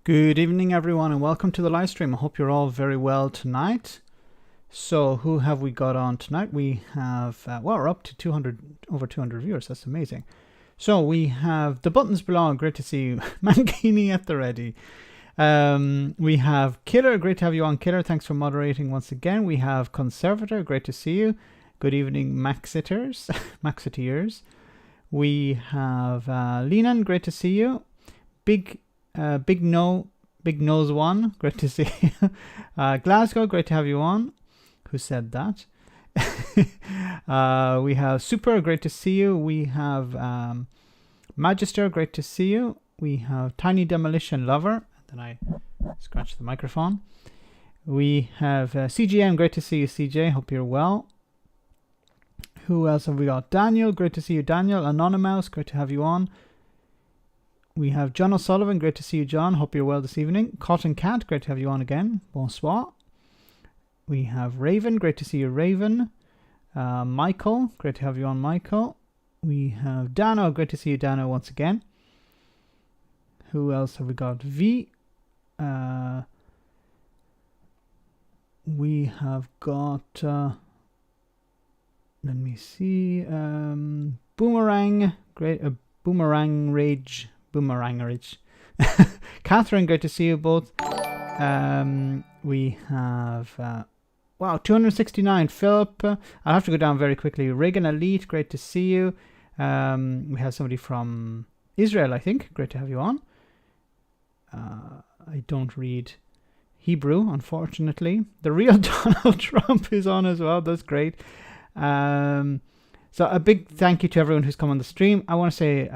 Good evening, everyone, and welcome to the live stream. I hope you're all very well tonight. So, who have we got on tonight? We have, we're up to over 200 viewers. That's amazing. So, we have the Buttons blog. Great to see you. Mankini at the ready. We have Killer. Great to have you on, Killer. Thanks for moderating once again. We have Conservator. Great to see you. Good evening, Maxiteers. Maxiteers. We have Lenan. Great to see you. Big Nose One, great to see you. Glasgow, great to have you on. Who said that? We have Super, great to see you. We have Magister, great to see you. We have Tiny Demolition Lover. Then I scratch the microphone. We have CGM, great to see you, CJ. Hope you're well. Who else have we got? Daniel, great to see you, Daniel. Anonymous, great to have you on. We have John O'Sullivan. Great to see you, John. Hope you're well this evening. Cotton Cat. Great to have you on again. Bonsoir. We have Raven. Great to see you, Raven. Michael. Great to have you on, Michael. We have Dano. Great to see you, Dano, once again. Who else have we got? V. We have got... let me see. Boomerang. Great. Boomerang Rage. Catherine, great to see you both. We have 269. Philip, I'll have to go down very quickly. Reagan Elite, great to see you. We have somebody from Israel, I think. Great to have you on. I don't read Hebrew, unfortunately. The real Donald Trump is on as well. That's great. So a big thank you to everyone who's come on the stream. I want to say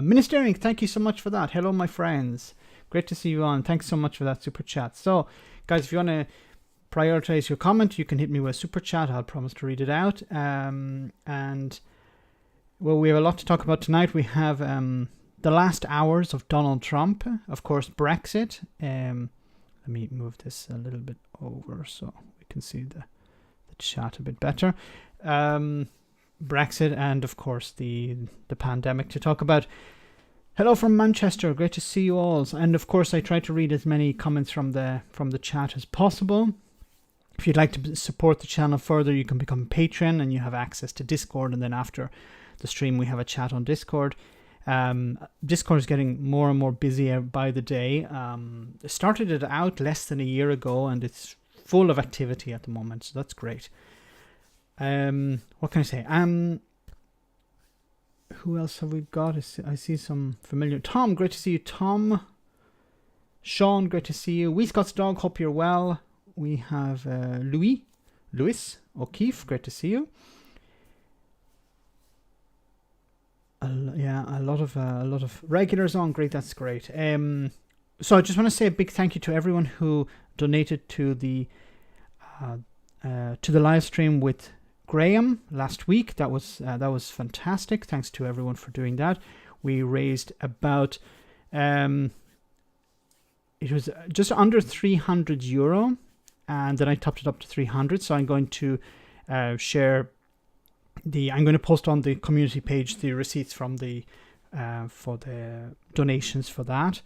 Ministering, thank you so much for that. Hello, my friends. Great to see you on. Thanks so much for that super chat. So, guys, if you want to prioritize your comment, you can hit me with a super chat. I'll promise to read it out. And, well, we have a lot to talk about tonight. We have the last hours of Donald Trump. Of course, Brexit. Let me move this a little bit over so we can see the chat a bit better. Brexit and, of course, the pandemic to talk about. Hello from Manchester. Great to see you all. And, of course, I try to read as many comments from the chat as possible. If you'd like to support the channel further, you can become a patron and you have access to Discord. And then after the stream, we have a chat on Discord. Discord is getting more and more busy by the day. I started it out less than a year ago, and it's full of activity at the moment. So that's great. What can I say? Who else have we got? I see some familiar. Tom, great to see you, Tom. Sean, great to see you. We Scott's Dog, hope you're well. We have Louis O'Keefe, great to see you. A lot of regulars on. Great, that's great. So I just want to say a big thank you to everyone who donated to the live stream with Graham last week. That was fantastic. Thanks to everyone for doing that. We raised about it was just under €300, and then I topped it up to 300. So I'm going to I'm going to post on the community page the receipts from the for the donations for that.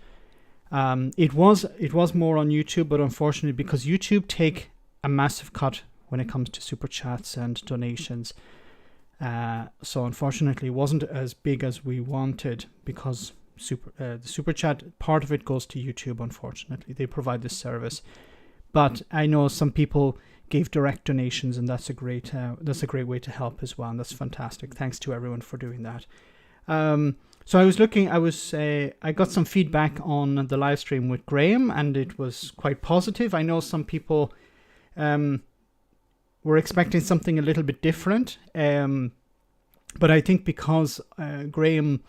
It was more on YouTube, but unfortunately, because YouTube take a massive cut when it comes to super chats and donations, so unfortunately, it wasn't as big as we wanted because the super chat part of it goes to YouTube. Unfortunately, they provide this service, but I know some people gave direct donations, and that's a great way to help as well, and that's fantastic. Thanks to everyone for doing that. So I got some feedback on the live stream with Graham, and it was quite positive. I know some people were expecting something a little bit different, but I think because Graham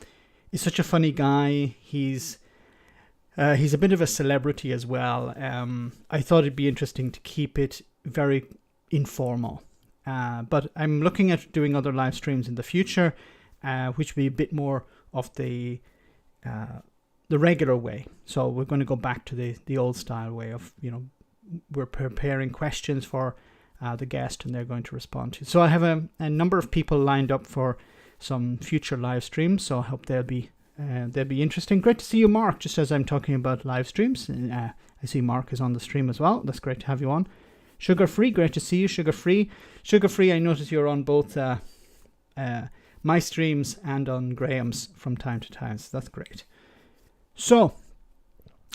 is such a funny guy, he's a bit of a celebrity as well. I thought it'd be interesting to keep it very informal, but I'm looking at doing other live streams in the future, which will be a bit more of the regular way. So we're going to go back to the old style way of, we're preparing questions for the guest and they're going to respond to. So I have a number of people lined up for some future live streams, so I hope they'll be they'll be interesting. Great to see you, Mark, just as I'm talking about live streams. I see Mark is on the stream as well. That's great to have you on. Sugar Free, great to see you, Sugar Free. Sugar Free, I notice you're on both my streams and on Graham's from time to time, so that's great. So,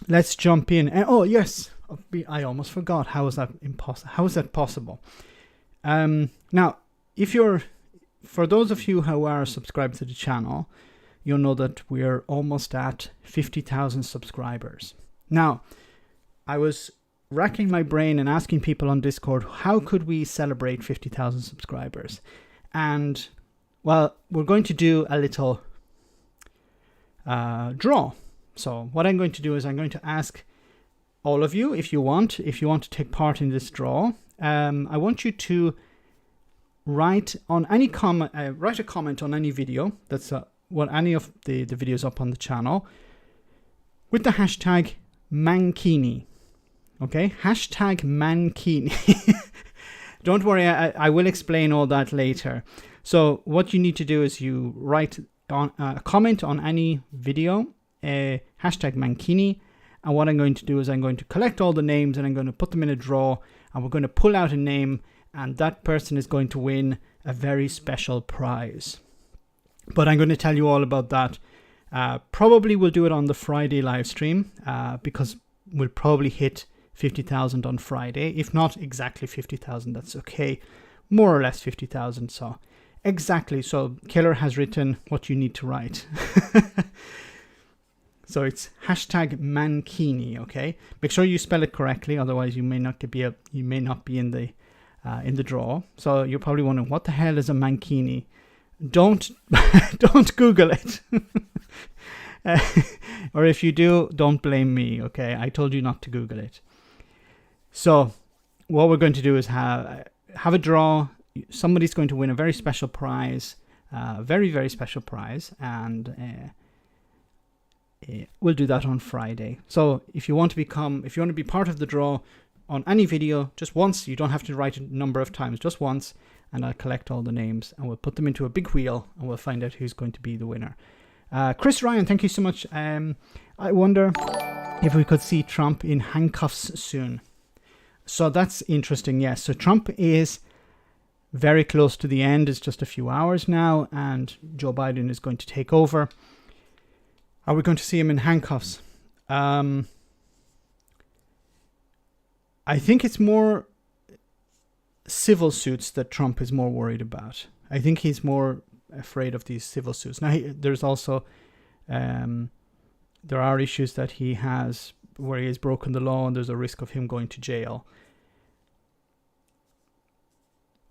let's jump in. Oh, yes, I almost forgot. How is that impossible? How is that possible? Now, for those of you who are subscribed to the channel, you'll know that we're almost at 50,000 subscribers. Now, I was racking my brain and asking people on Discord, how could we celebrate 50,000 subscribers? And, well, we're going to do a little draw. So what I'm going to do is I'm going to ask all of you, if you want to take part in this draw, I want you to write a comment on any video that's any of the videos up on the channel with the hashtag Mankini. Okay, hashtag Mankini. Don't worry, I will explain all that later. So what you need to do is you write a comment on any video, hashtag Mankini, and what I'm going to do is I'm going to collect all the names and I'm going to put them in a draw, and we're going to pull out a name, and that person is going to win a very special prize. But I'm going to tell you all about that. Probably we'll do it on the Friday live stream because we'll probably hit 50,000 on Friday. If not exactly 50,000, that's okay. More or less 50,000. So exactly. So Killer has written what you need to write. So it's hashtag Mankini. Okay. Make sure you spell it correctly. Otherwise, you may not be in the draw. So you're probably wondering, what the hell is a Mankini? Don't Google it. Or if you do, don't blame me. Okay, I told you not to Google it. So what we're going to do is have a draw. Somebody's going to win a very special prize, very, very special prize, and we'll do that on Friday. So if you want to be part of the draw on any video, just once. You don't have to write a number of times, just once, and I'll collect all the names and we'll put them into a big wheel and we'll find out who's going to be the winner. Chris Ryan, thank you so much. I wonder if we could see Trump in handcuffs soon. So that's interesting, yes. So Trump is very close to the end. It's just a few hours now, and Joe Biden is going to take over. Are we going to see him in handcuffs? I think it's more civil suits that Trump is more worried about. I think he's more afraid of these civil suits. Now, there's also, there are issues that he has where he has broken the law and there's a risk of him going to jail.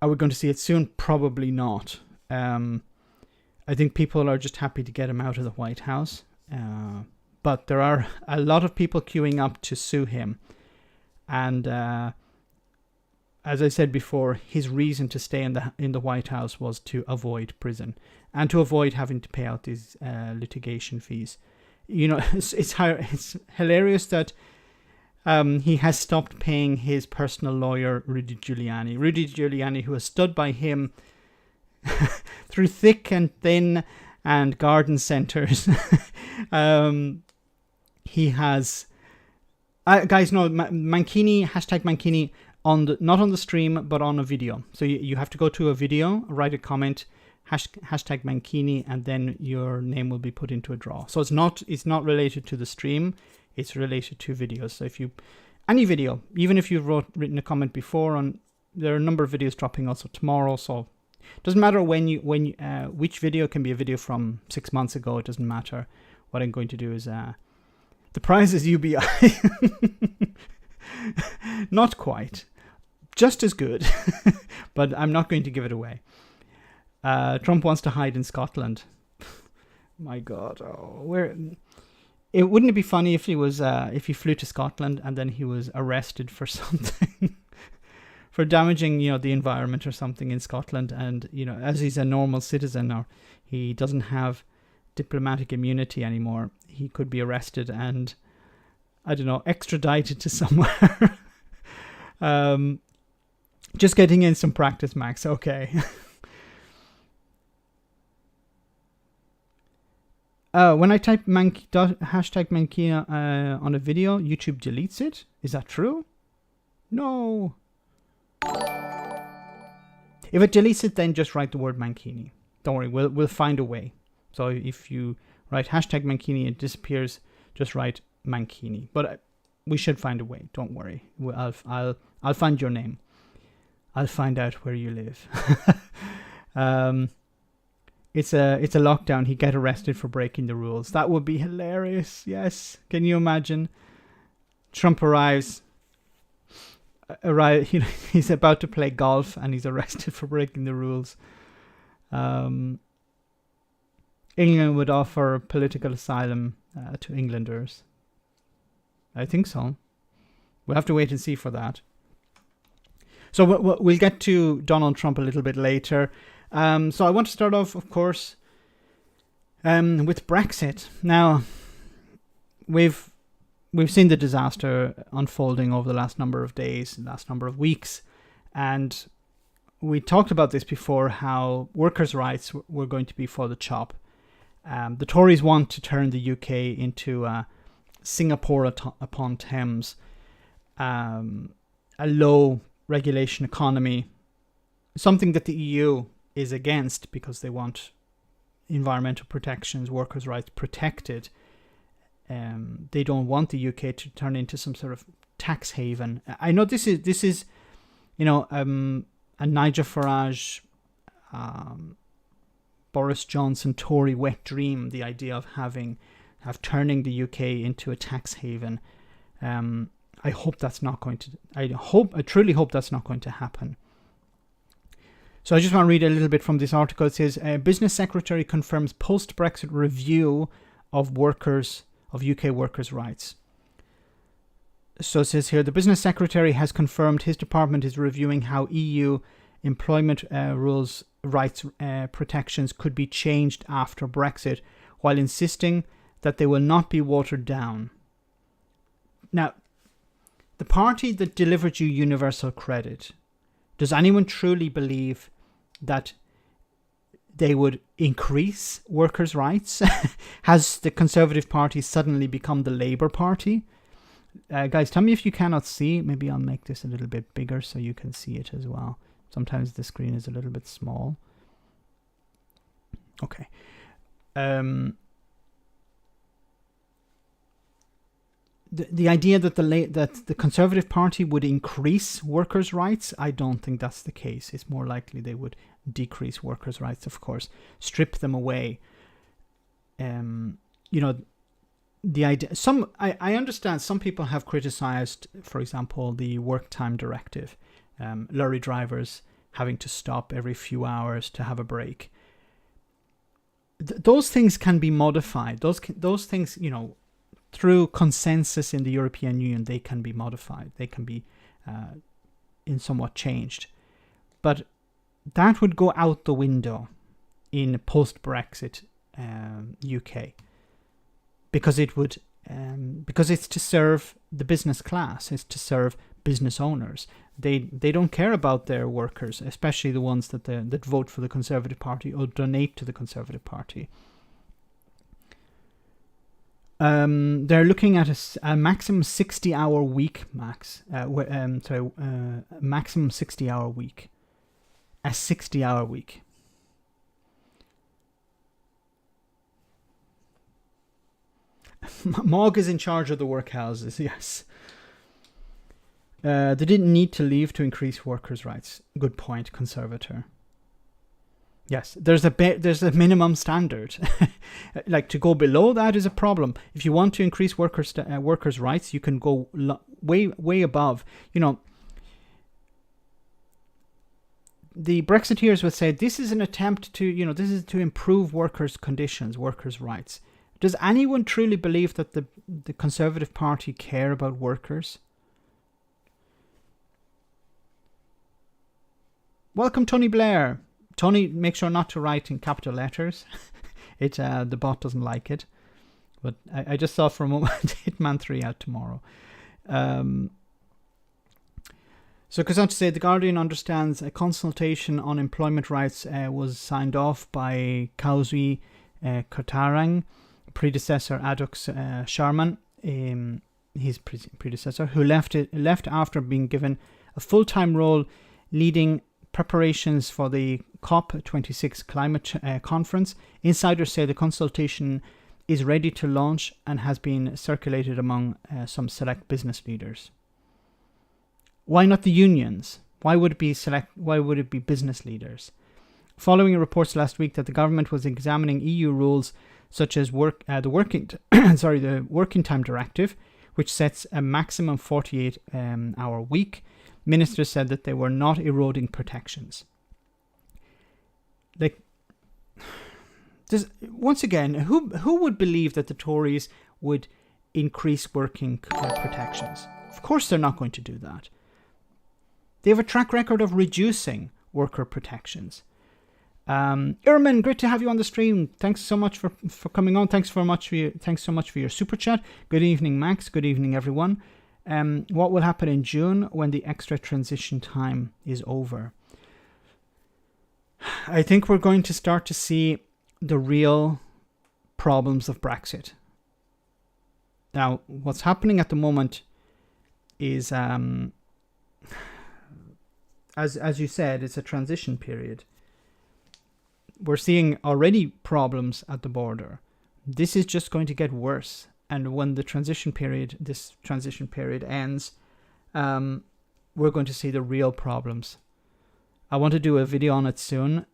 Are we going to see it soon? Probably not. I think people are just happy to get him out of the White House. But there are a lot of people queuing up to sue him. And as I said before, his reason to stay in the White House was to avoid prison and to avoid having to pay out these litigation fees. You know, it's hilarious that he has stopped paying his personal lawyer, Rudy Giuliani. Rudy Giuliani, who has stood by him through thick and thin and garden centers. He has... guys, no, Mankini, hashtag Mankini, not on the stream, but on a video. So you have to go to a video, write a comment, hashtag Mankini, and then your name will be put into a draw. So it's not related to the stream, it's related to videos. So if any video, even if you've written a comment before, there are a number of videos dropping also tomorrow. So it doesn't matter which video. Can be a video from 6 months ago. It doesn't matter. What I'm going to do is the prize is UBI. Not quite. Just as good. But I'm not going to give it away. Trump wants to hide in Scotland. My God. Wouldn't it be funny if if he flew to Scotland and then he was arrested for something? For damaging, the environment or something in Scotland, and, as he's a normal citizen or he doesn't have diplomatic immunity anymore, he could be arrested and, I don't know, extradited to somewhere. Just getting in some practice, Max. Okay. When I type hashtag Mankini on a video, YouTube deletes it. Is that true? No. If it deletes it, then just write the word Mankini. Don't worry, we'll find a way. So if you write hashtag Mankini, it disappears. Just write Mankini. But we should find a way. Don't worry. I'll find your name. I'll find out where you live. It's a lockdown. He'd get arrested for breaking the rules. That would be hilarious. Yes. Can you imagine? Trump arrives. He's about to play golf and he's arrested for breaking the rules. England would offer political asylum to Englanders. I think so. We'll have to wait and see for that. So we'll get to Donald Trump a little bit later. So I want to start off, of course, with Brexit. Now, we've seen the disaster unfolding over the last number of days, last number of weeks, and we talked about this before, how workers' rights were going to be for the chop. The Tories want to turn the UK into Singapore upon Thames, a low regulation economy, something that the EU is against because they want environmental protections, workers' rights protected. They don't want the UK to turn into some sort of tax haven. I know this is a Nigel Farage, Boris Johnson Tory wet dream. The idea of turning the UK into a tax haven. I hope that's not going to. I truly hope that's not going to happen. So I just want to read a little bit from this article. It says, Business Secretary confirms post-Brexit review of UK workers' rights. So it says here, the Business Secretary has confirmed his department is reviewing how EU employment rules rights protections could be changed after Brexit, while insisting that they will not be watered down. Now, the party that delivered you universal credit, does anyone truly believe that they would increase workers' rights? Has the Conservative Party suddenly become the Labour Party? Guys, tell me if you cannot see. Maybe I'll make this a little bit bigger so you can see it as well. Sometimes the screen is a little bit small. Okay. The idea that the Conservative Party would increase workers' rights, I don't think that's the case. It's more likely they would decrease workers' rights, of course, strip them away. The idea. I understand some people have criticised, for example, the work time directive, lorry drivers having to stop every few hours to have a break. Those things can be modified. Those things, through consensus in the European Union, they can be modified. They can be in somewhat changed. But that would go out the window in post-Brexit UK, because it would because it's to serve the business class. It's to serve business owners. They don't care about their workers, especially the ones that vote for the Conservative Party or donate to the Conservative Party. They're looking at a maximum 60-hour week, maximum 60-hour week. A 60-hour week. Mog is in charge of the workhouses, yes. They didn't need to leave to increase workers' rights. Good point, Conservator. Yes, there's a minimum standard. Like, to go below that is a problem. If you want to increase workers' rights, you can go way above. The Brexiteers would say this is an attempt to, this is to improve workers' conditions, workers' rights. Does anyone truly believe that the Conservative Party care about workers? Welcome, Tony Blair. Tony, make sure not to write in capital letters. The bot doesn't like it. But I just saw for a moment Hitman 3 out tomorrow. So goes on to say, The Guardian understands a consultation on employment rights was signed off by Kauzi Kotarang, predecessor, Adux Sharman, his predecessor, who left after being given a full-time role leading preparations for the COP26 climate conference. Insiders say the consultation is ready to launch and has been circulated among some select business leaders. Why not the unions? Why would it be business leaders? Following reports last week that the government was examining EU rules such as the working time directive, which sets a maximum 48-hour week, ministers said that they were not eroding protections. Once again, who would believe that the Tories would increase working protections? Of course they're not going to do that. They have a track record of reducing worker protections. Irman, great to have you on the stream. Thanks so much for coming on. Thanks so much for your super chat. Good evening, Max. Good evening, everyone. What will happen in June when the extra transition time is over? I think we're going to start to see the real problems of Brexit. Now, what's happening at the moment is, as you said, it's a transition period. We're seeing already problems at the border. This is just going to get worse. And when this transition period ends, we're going to see the real problems. I want to do a video on it soon,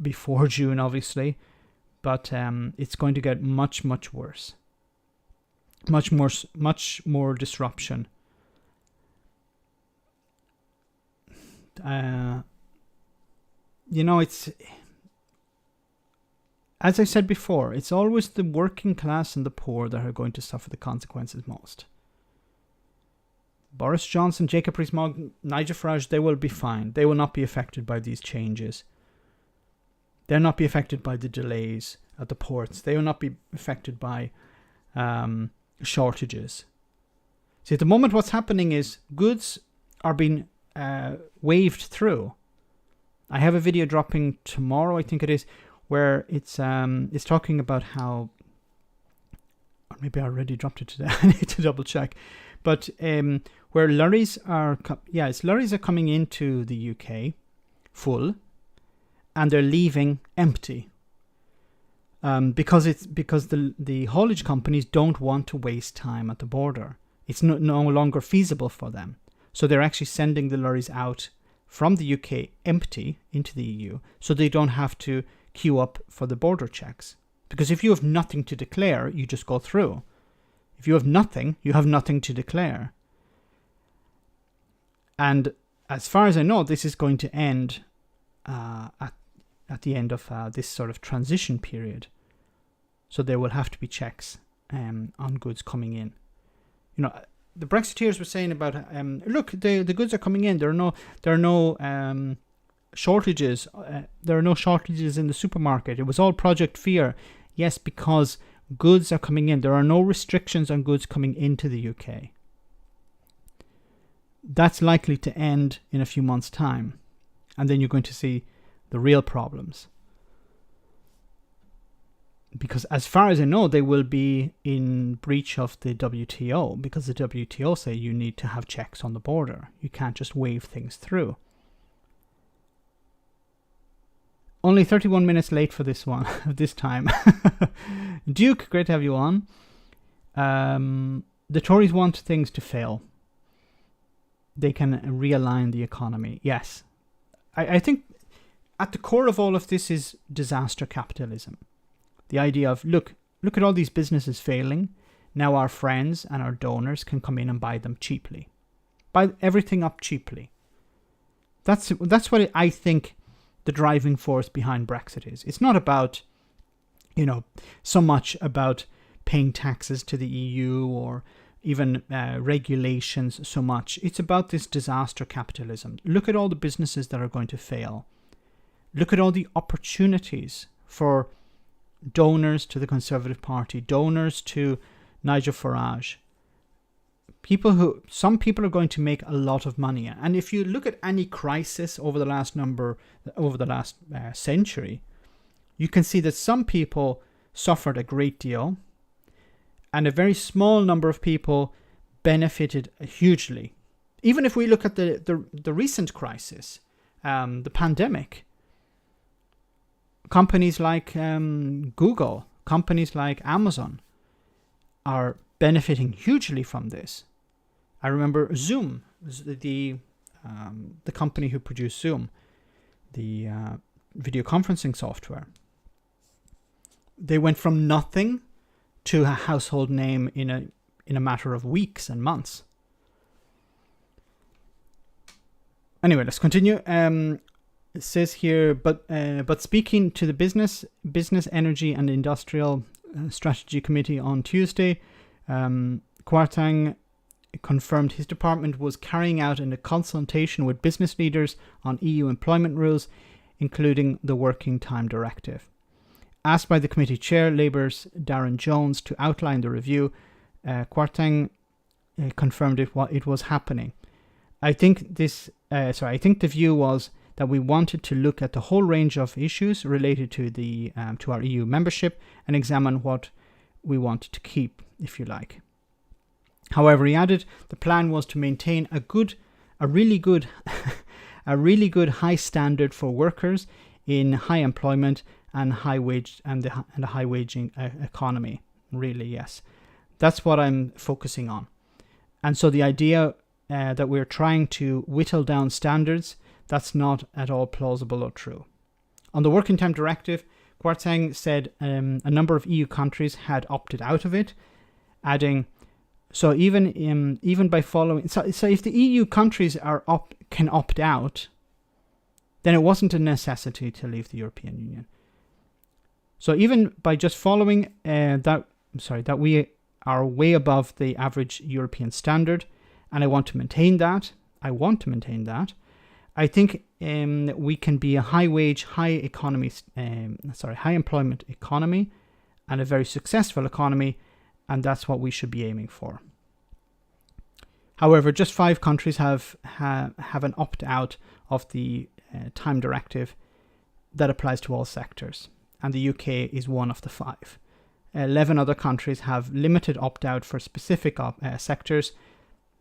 before June, obviously, but it's going to get much, much worse. Much more disruption. It's, as I said before, it's always the working class and the poor that are going to suffer the consequences most. Boris Johnson, Jacob Rees-Mogg, Nigel Farage, they will be fine. They will not be affected by these changes. They'll not be affected by the delays at the ports. They will not be affected by shortages. See, at the moment what's happening is goods are being waved through. I have a video dropping tomorrow, I think it is, where it's talking about how, or maybe I already dropped it today. I need to double check, but where lorries are coming into the UK full, and they're leaving empty, because the haulage companies don't want to waste time at the border. It's no longer feasible for them, so they're actually sending the lorries out from the UK empty into the EU, so they don't have to queue up for the border checks. Because if you have nothing to declare, you just go through. If you have nothing, you have nothing to declare. And as far as I know, this is going to end at the end of this sort of transition period. So there will have to be checks on goods coming in. The Brexiteers were saying about, look, the goods are coming in. There are no shortages. There are no shortages in the supermarket. It was all Project Fear. Yes, because goods are coming in. There are no restrictions on goods coming into the UK. That's likely to end in a few months' time. And then you're going to see the real problems. Because as far as I know, they will be in breach of the WTO, because the WTO say you need to have checks on the border. You can't just wave things through. Only 31 minutes late for this one, this time. Duke, great to have you on. The Tories want things to fail. They can realign the economy. Yes. I think at the core of all of this is disaster capitalism. The idea of, look at all these businesses failing. Now our friends and our donors can come in and buy them cheaply. Buy everything up cheaply. That's what I think the driving force behind Brexit is. It's not about, so much about paying taxes to the EU or even regulations so much. It's about this disaster capitalism. Look at all the businesses that are going to fail. Look at all the opportunities for donors to the Conservative Party, donors to Nigel Farage. Some people are going to make a lot of money. And if you look at any crisis over the last century, you can see that some people suffered a great deal, and a very small number of people benefited hugely. Even if we look at the recent crisis, the pandemic, companies like Google, companies like Amazon are benefiting hugely from this. I remember Zoom, the company who produced Zoom, the video conferencing software. They went from nothing to a household name in a matter of weeks and months. Anyway, let's continue. It says here, but speaking to the Business, Energy and Industrial Strategy Committee on Tuesday, Kwarteng confirmed his department was carrying out a consultation with business leaders on EU employment rules, including the Working Time Directive. Asked by the committee chair, Labour's Darren Jones, to outline the review, Kwarteng confirmed it was happening. I think the view was that we wanted to look at the whole range of issues related to to our EU membership and examine what we wanted to keep, if you like. However, he added, the plan was to maintain a really good high standard for workers in high employment and high wage and a high waging economy. Really, yes, that's what I'm focusing on. And so the idea that we're trying to whittle down standards, that's not at all plausible or true. On the Working Time Directive, Kwarteng said a number of EU countries had opted out of it, adding, so even by following, so if the EU countries can opt out, then it wasn't a necessity to leave the European Union. So even by just following that we are way above the average European standard, and I want to maintain that. I think we can be a high-wage, high employment economy, and a very successful economy, and that's what we should be aiming for. However, just 5 countries have an opt-out of the time directive that applies to all sectors, and the UK is one of the 5. 11 other countries have limited opt-out for specific sectors,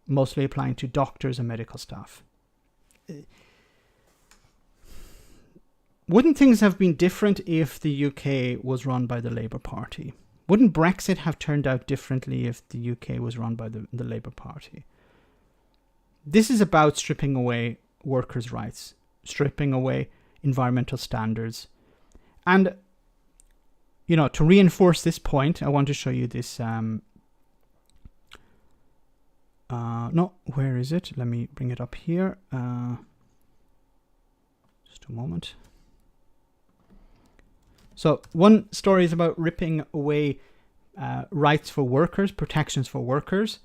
mostly applying to doctors and medical staff. Wouldn't things have been different if the UK was run by the Labour Party? Wouldn't Brexit have turned out differently if the UK was run by the Labour Party? This is about stripping away workers' rights, stripping away environmental standards. And, to reinforce this point, I want to show you this. Where is it? Let me bring it up here. Just a moment. So one story is about ripping away rights for workers, protections for workers.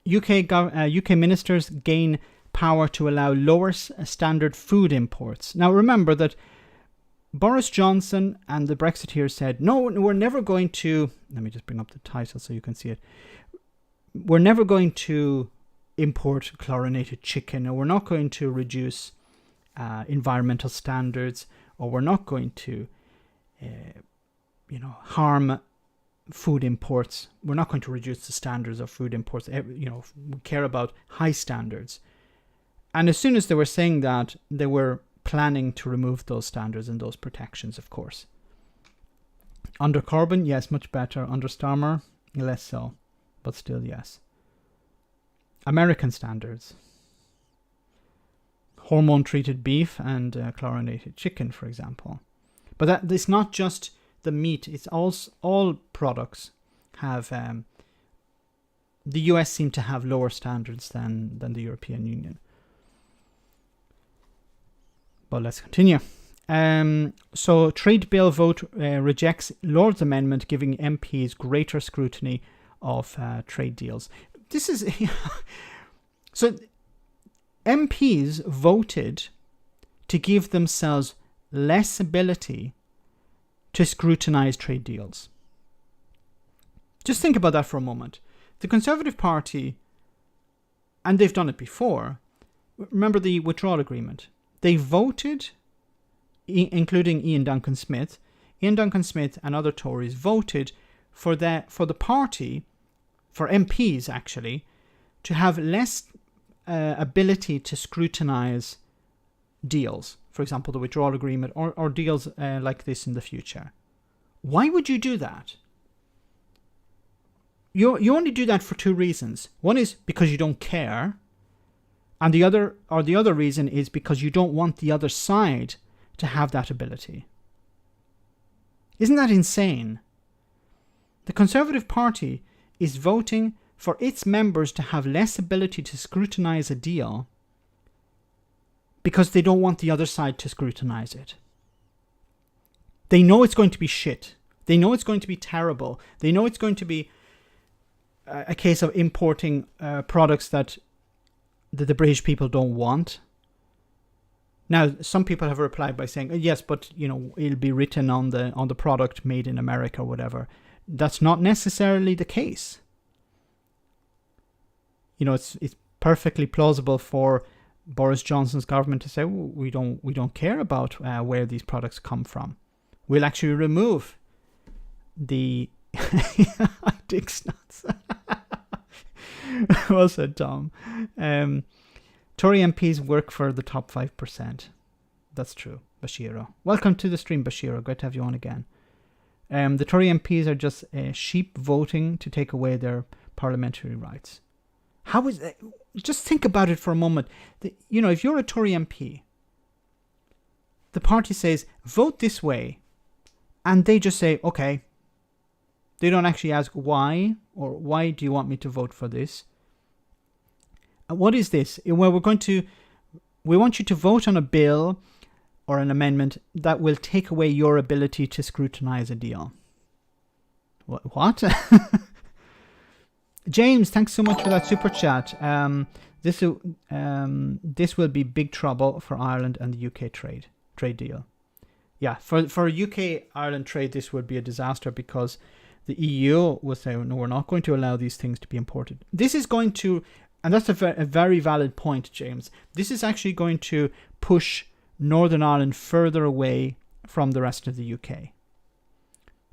UK ministers gain power to allow lower standard food imports. Now remember that Boris Johnson and the Brexiteers said, no, we're never going to, let me just bring up the title so you can see it. We're never going to import chlorinated chicken, or we're not going to reduce environmental standards, or we're not going to harm food imports. We're not going to reduce the standards of food imports. We care about high standards. And as soon as they were saying that, they were planning to remove those standards and those protections, of course. Under Corbyn, yes, much better. Under Starmer, less so. But still, yes. American standards. Hormone-treated beef and chlorinated chicken, for example. But that it's not just the meat. It's all products have... the US seem to have lower standards than the European Union. But let's continue. So trade bill vote rejects Lord's amendment giving MPs greater scrutiny of trade deals. This is... So MPs voted to give themselves less ability to scrutinize trade deals. Just think about that for a moment. The Conservative Party, and they've done it before, remember the withdrawal agreement. They voted, including Ian Duncan Smith, Ian Duncan Smith and other Tories voted for the party, for MPs actually, to have less ability to scrutinise deals, for example, the withdrawal agreement or deals like this in the future. Why would you do that? You only do that for two reasons. One is because you don't care, and the other reason is because you don't want the other side to have that ability. Isn't that insane? The Conservative Party is voting for its members to have less ability to scrutinise a deal because they don't want the other side to scrutinise it. They know it's going to be shit. They know it's going to be terrible. They know it's going to be a case of importing products that the British people don't want. Now, some people have replied by saying, yes, but it'll be written on the product made in America or whatever. That's not necessarily the case. It's perfectly plausible for Boris Johnson's government to say, we don't care about where these products come from. We'll actually remove the Dick's nuts. Well said, Tom. Tory MPs work for the top 5%. That's true, Bashiro. Welcome to the stream, Bashiro. Great to have you on again. The Tory MPs are just sheep voting to take away their parliamentary rights. How is that? Just think about it for a moment. If you're a Tory MP, the party says, vote this way, and they just say, okay. They don't actually ask why, or why do you want me to vote for this? What is this? Well, we want you to vote on a bill or an amendment that will take away your ability to scrutinise a deal. What? James, thanks so much for that super chat. This will be big trouble for Ireland and the UK trade deal. Yeah, for UK-Ireland trade, this would be a disaster because the EU will say, no, we're not going to allow these things to be imported. This is going to, and that's a very valid point, James. This is actually going to push Northern Ireland further away from the rest of the UK.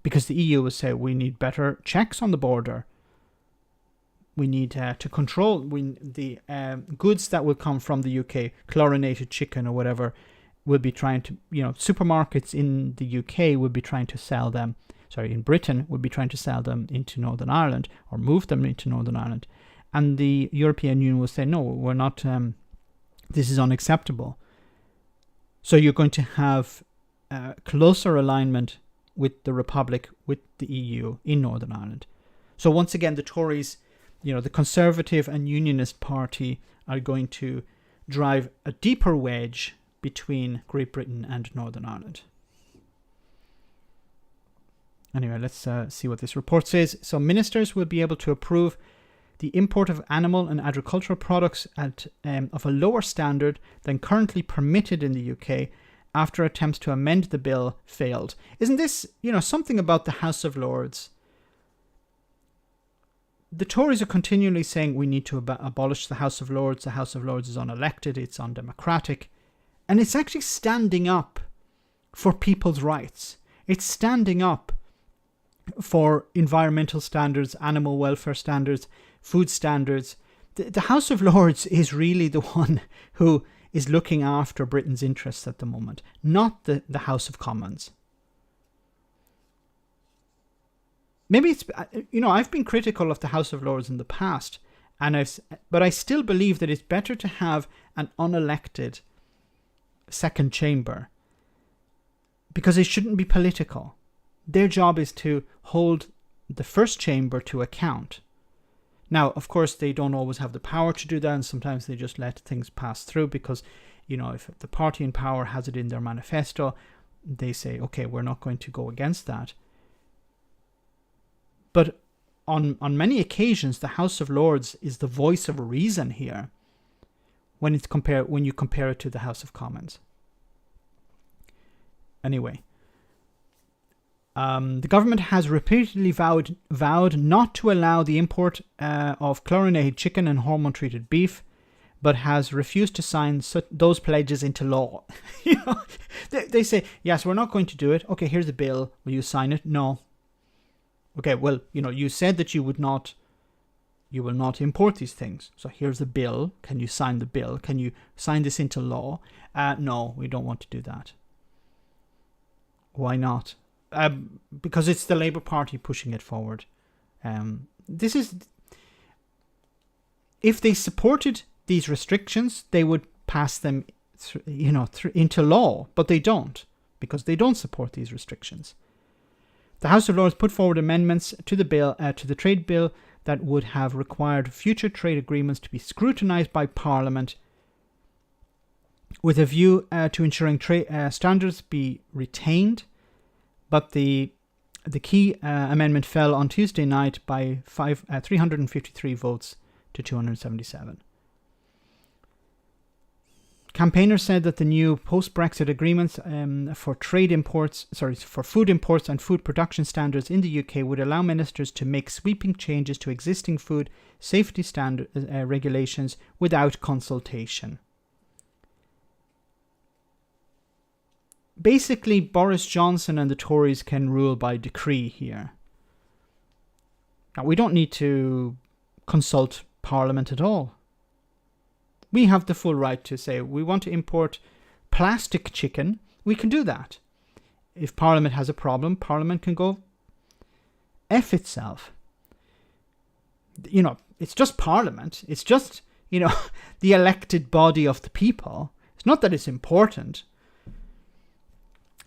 Because the EU will say, we need better checks on the border. We need to control the goods that will come from the UK, chlorinated chicken or whatever, will be trying to, supermarkets in the UK will be trying to sell them. In Britain, would be trying to sell them into Northern Ireland or move them into Northern Ireland. And the European Union will say, no, we're not, this is unacceptable. So you're going to have closer alignment with the Republic, with the EU in Northern Ireland. So once again, the Tories, the Conservative and Unionist Party are going to drive a deeper wedge between Great Britain and Northern Ireland. Anyway, let's see what this report says. So ministers will be able to approve the import of animal and agricultural products of a lower standard than currently permitted in the UK after attempts to amend the bill failed. Isn't this, something about the House of Lords? The Tories are continually saying we need to abolish the House of Lords. The House of Lords is unelected, it's undemocratic. And it's actually standing up for people's rights. It's standing up for environmental standards, animal welfare standards, food standards. The House of Lords is really the one who is looking after Britain's interests at the moment, not the House of Commons. Maybe it's, I've been critical of the House of Lords in the past, but I still believe that it's better to have an unelected second chamber because it shouldn't be political. Their job is to hold the first chamber to account. Now, of course, they don't always have the power to do that, and sometimes they just let things pass through because, if the party in power has it in their manifesto, they say, okay, we're not going to go against that. But on many occasions, the House of Lords is the voice of reason here when you compare it to the House of Commons. Anyway. The government has repeatedly vowed not to allow the import of chlorinated chicken and hormone-treated beef, but has refused to sign those pledges into law. They say, yes, we're not going to do it. Okay, here's the bill. Will you sign it? No. Okay, well, you said that you will not import these things. So here's the bill. Can you sign the bill? Can you sign this into law? No, we don't want to do that. Why not? Because it's the Labour Party pushing it forward. If they supported these restrictions, they would pass them into law, but they don't, because they don't support these restrictions. The House of Lords put forward amendments to the bill, to the trade bill, that would have required future trade agreements to be scrutinised by Parliament with a view to ensuring trade standards be retained, but the key amendment fell on Tuesday night by 353 votes to 277. Campaigners said that the new post-Brexit agreements for food imports and food production standards in the UK would allow ministers to make sweeping changes to existing food safety standard regulations without consultation. Basically, Boris Johnson and the Tories can rule by decree here. Now, we don't need to consult Parliament at all. We have the full right to say we want to import plastic chicken. We can do that. If Parliament has a problem, Parliament can go F itself. It's just Parliament. It's just, the elected body of the people. It's not that it's important.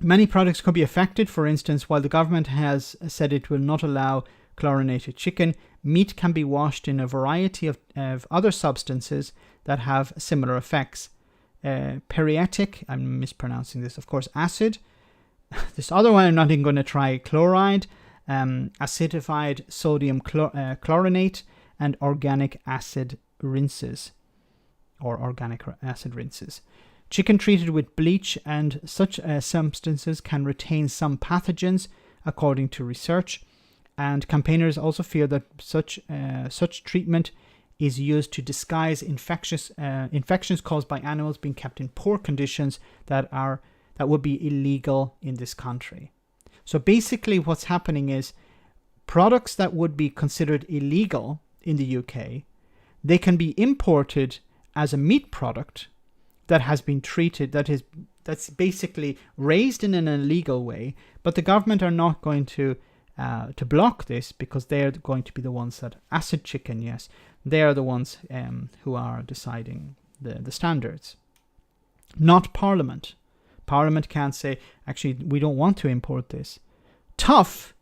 Many products could be affected. For instance, while the government has said it will not allow chlorinated chicken, meat can be washed in a variety of other substances that have similar effects. Periatic, I'm mispronouncing this, of course, acid. This other one, I'm not even going to try. Chloride, acidified sodium chlorinate, and organic acid rinses, or organic acid rinses. Chicken treated with bleach and such substances can retain some pathogens, according to research. And campaigners also fear that such treatment is used to disguise infections caused by animals being kept in poor conditions that would be illegal in this country. So basically what's happening is products that would be considered illegal in the UK, they can be imported as a meat product that has been treated, that's basically raised in an illegal way, but the government are not going to block this, because they're going to be the ones that acid chicken, yes, they are the ones who are deciding the standards, not Parliament. Parliament can't say, actually, we don't want to import this. Tough.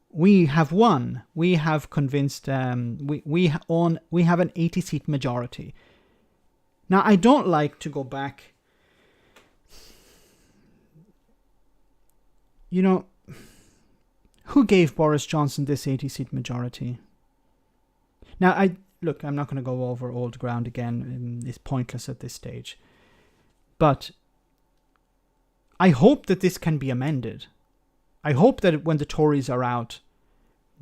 We have won. We have convinced. We have an 80-seat majority. Now, I don't like to go back. Who gave Boris Johnson this 80-seat majority? Now, I'm not going to go over old ground again. It's pointless at this stage. But I hope that this can be amended. I hope that when the Tories are out,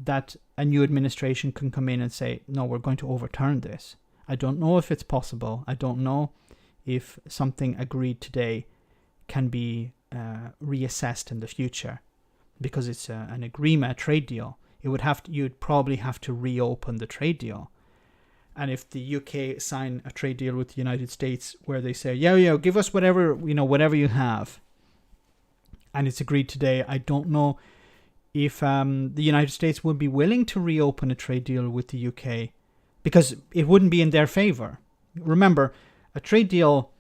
that a new administration can come in and say, no, we're going to overturn this. I don't know if it's possible. I don't know if something agreed today can be reassessed in the future, because it's an agreement, a trade deal. You'd probably have to reopen the trade deal. And if the UK sign a trade deal with the United States where they say, yeah, give us whatever you have, and it's agreed today, I don't know if the United States would be willing to reopen a trade deal with the UK, because it wouldn't be in their favor. Remember, a trade deal,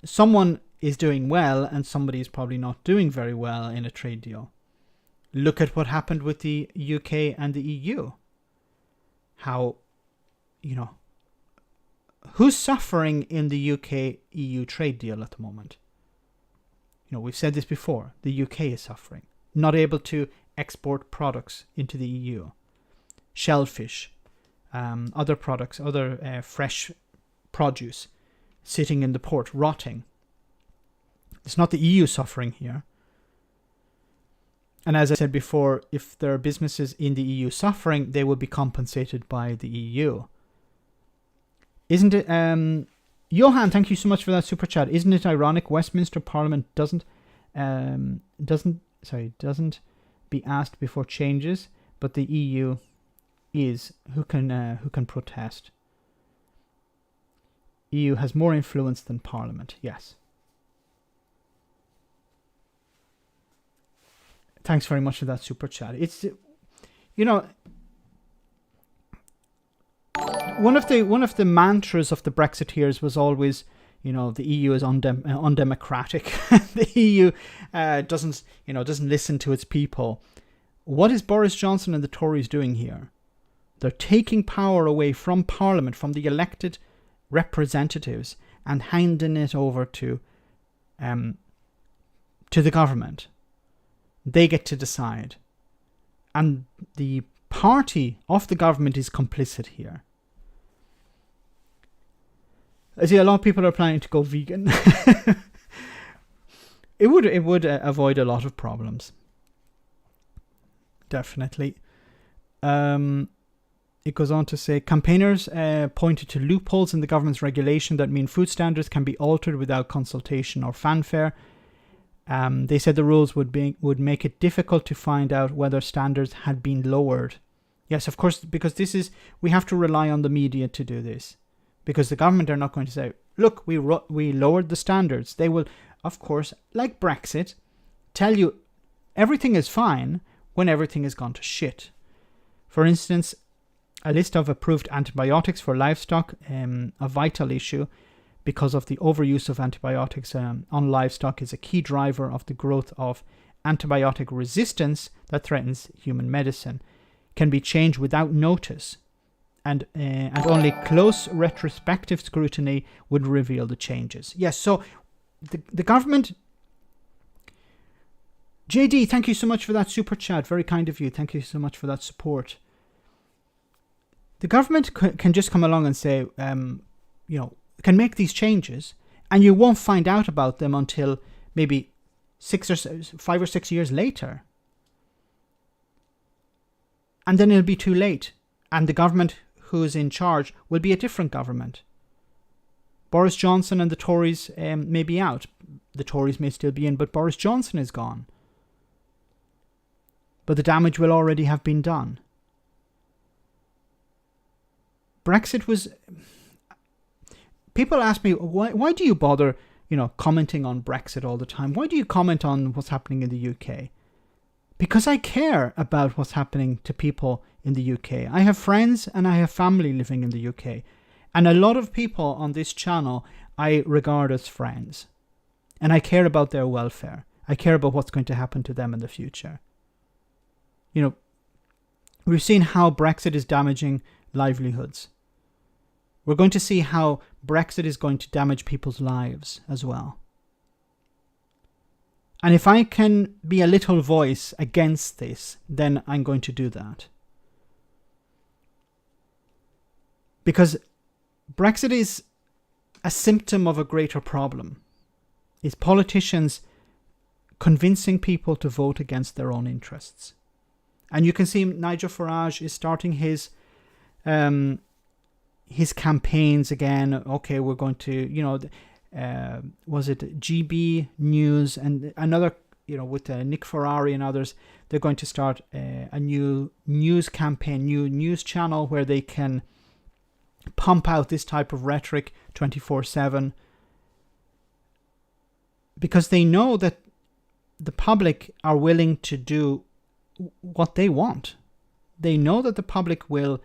someone is doing well and somebody is probably not doing very well in a trade deal. Look at what happened with the UK and the EU. How, who's suffering in the UK-EU trade deal at the moment? We've said this before. The UK is suffering. Not able to export products into the EU. Shellfish, other products, other fresh produce sitting in the port, rotting. It's not the EU suffering here. And as I said before, if there are businesses in the EU suffering, they will be compensated by the EU. Isn't it, Johan, thank you so much for that super chat. Isn't it ironic Westminster Parliament doesn't be asked before changes, but the EU is? Who can protest? EU has more influence than Parliament. Yes. Thanks very much for that super chat. It's, you know, one of the mantras of the Brexiteers was always, you know, the EU is undemocratic. The EU doesn't listen to its people. What is Boris Johnson and the Tories doing here? They're taking power away from Parliament, from the elected representatives, and handing it over to the government. They get to decide, and the party of the government is complicit here. I see a lot of people are planning to go vegan. It would avoid a lot of problems. Definitely. It goes on to say, campaigners pointed to loopholes in the government's regulation that mean food standards can be altered without consultation or fanfare. They said the rules would make it difficult to find out whether standards had been lowered. Yes, of course, because we have to rely on the media to do this. Because the government are not going to say, look, we lowered the standards. They will, of course, like Brexit, tell you everything is fine when everything has gone to shit. For instance, a list of approved antibiotics for livestock, a vital issue, because of the overuse of antibiotics on livestock, is a key driver of the growth of antibiotic resistance that threatens human medicine, can be changed without notice. And only close retrospective scrutiny would reveal the changes. Yes, so the government... JD, thank you so much for that super chat. Very kind of you. Thank you so much for that support. The government can just come along and say, can make these changes, and you won't find out about them until maybe 5 or 6 years later. And then it'll be too late. And the government who is in charge will be a different government. Boris Johnson and the Tories may be out. The Tories may still be in, but Boris Johnson is gone. But the damage will already have been done. Brexit was... People ask me, why do you bother, commenting on Brexit all the time? Why do you comment on what's happening in the UK? Because I care about what's happening to people in the UK. I have friends and I have family living in the UK. And a lot of people on this channel I regard as friends. And I care about their welfare. I care about what's going to happen to them in the future. We've seen how Brexit is damaging livelihoods. We're going to see how Brexit is going to damage people's lives as well. And if I can be a little voice against this, then I'm going to do that. Because Brexit is a symptom of a greater problem. It's politicians convincing people to vote against their own interests. And you can see Nigel Farage is starting his campaigns again. Okay, we're going to, was it GB News and another, with Nick Ferrari and others, they're going to start a new news campaign, new news channel where they can pump out this type of rhetoric 24/7, because they know that the public are willing to do what they want. They know that the public will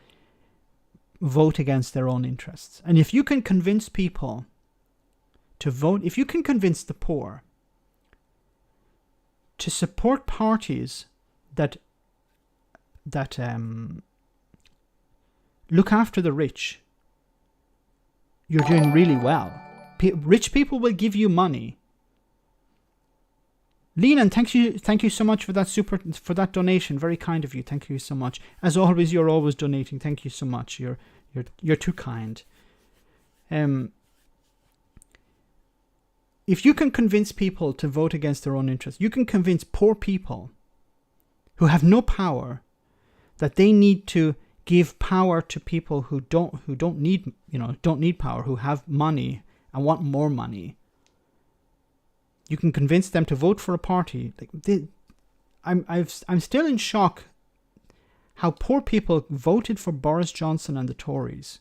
vote against their own interests. And if you can convince people to vote, if you can convince the poor to support parties that look after the rich, you're doing really well. Rich people will give you money. Leland, thank you so much for that donation. Very kind of you. Thank you so much. As always, you're always donating. Thank you so much. You're too kind. If you can convince people to vote against their own interests, you can convince poor people who have no power that they need to give power to people who don't need power, who have money and want more money. You can convince them to vote for a party. I'm still in shock how poor people voted for Boris Johnson and the Tories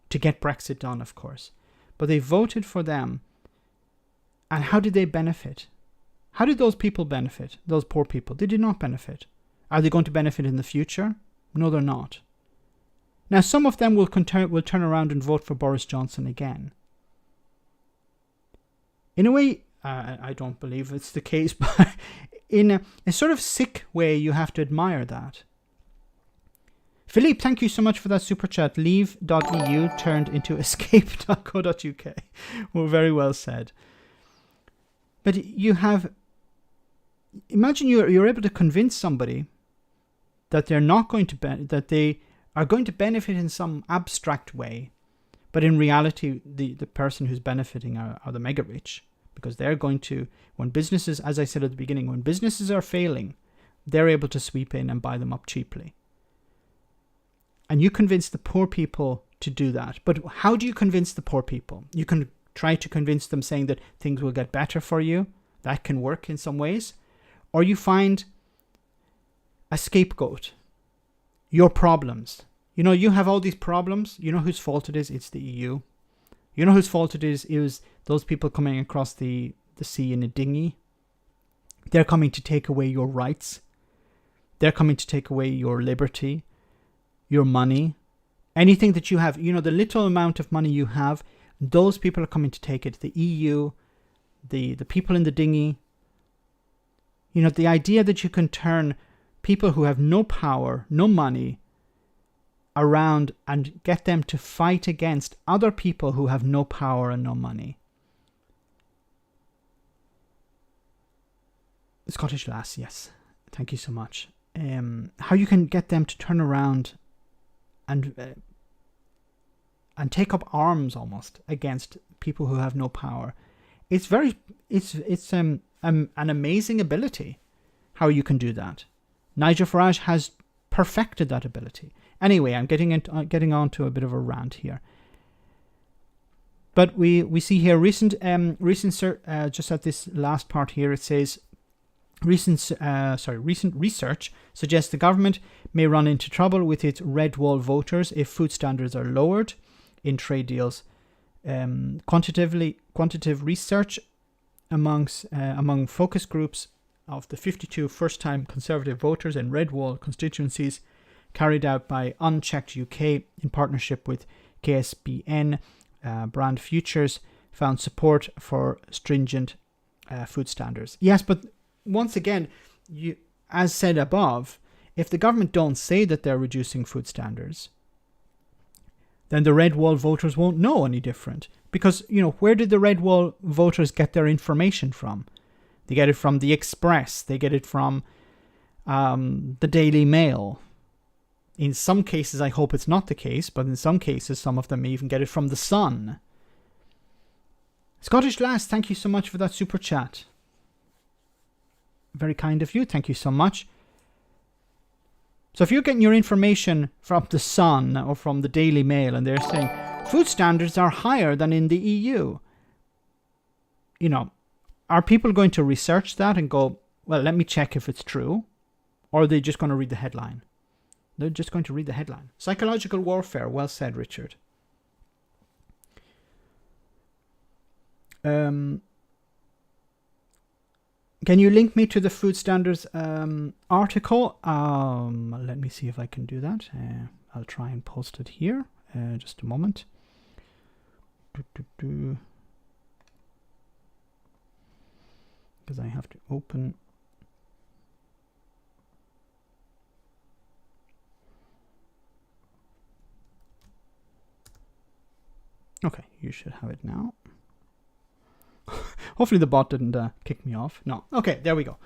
to get Brexit done, of course. But they voted for them. And how did they benefit? How did those people benefit? Those poor people? They did not benefit. Are they going to benefit in the future? No, they're not. Now, some of them will turn around and vote for Boris Johnson again. In a way, I don't believe it's the case, but in a sort of sick way, you have to admire that. Philippe, thank you so much for that super chat. Leave.eu turned into escape.co.uk. Well, very well said. But you have... Imagine you're able to convince somebody that they're not going to... that they are going to benefit in some abstract way. But in reality, the person who's benefiting are the mega rich. Because they're going to... When businesses, as I said at the beginning, when businesses are failing, they're able to sweep in and buy them up cheaply. And you convince the poor people to do that. But how do you convince the poor people? You can try to convince them saying that things will get better for you. That can work in some ways. Or you find a scapegoat. Your problems. You know, you have all these problems. You know whose fault it is? It's the EU. You know whose fault it is? It was those people coming across the sea in a dinghy. They're coming to take away your rights. They're coming to take away your liberty. Your money, anything that you have, you know, the little amount of money you have, those people are coming to take it. The EU, the people in the dinghy. You know, the idea that you can turn people who have no power, no money, around and get them to fight against other people who have no power and no money. Scottish lass, yes. Thank you so much. How you can get them to turn around and take up arms almost against people who have no power. It's an amazing ability how you can do that. Nigel Farage has perfected that ability. Anyway, I'm getting on to a bit of a rant here. But we see here recent just at this last part here, it says recent research suggests the government may run into trouble with its red wall voters if food standards are lowered in trade deals. Quantitative research among focus groups of the 52 first-time Conservative voters in red wall constituencies carried out by Unchecked UK in partnership with KSBN Brand Futures found support for stringent food standards. Yes, but once again, as said above, if the government don't say that they're reducing food standards, then the red wall voters won't know any different. Because, you know, where did the red wall voters get their information from? They get it from the Express. They get it from the Daily Mail. In some cases, I hope it's not the case, but in some cases, some of them even get it from the Sun. Scottish Lass, thank you so much for that super chat. Very kind of you. Thank you so much. So if you're getting your information from the Sun or from the Daily Mail and they're saying food standards are higher than in the EU, you know, are people going to research that and go, well, let me check if it's true? Or are they just going to read the headline? They're just going to read the headline. Psychological warfare. Well said, Richard. Can you link me to the food standards article? Let me see if I can do that. I'll try and post it here. Just a moment. Because I have to open. Okay, you should have it now. Hopefully the bot didn't kick me off. No. Okay, there we go.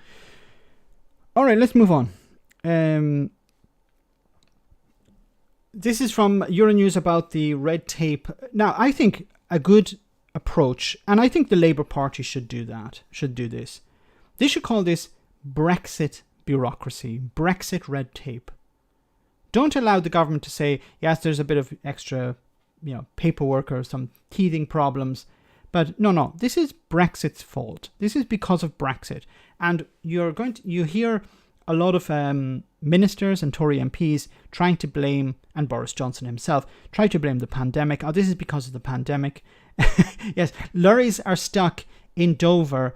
All right, let's move on. This is from Euronews about the red tape. Now, I think a good approach, and I think the Labour Party should do this. They should call this Brexit bureaucracy, Brexit red tape. Don't allow the government to say, yes, there's a bit of extra, paperwork or some teething problems. But no, this is Brexit's fault. This is because of Brexit. And you hear a lot of ministers and Tory MPs trying to blame, and Boris Johnson himself, try to blame the pandemic. Oh, this is because of the pandemic. Yes, lorries are stuck in Dover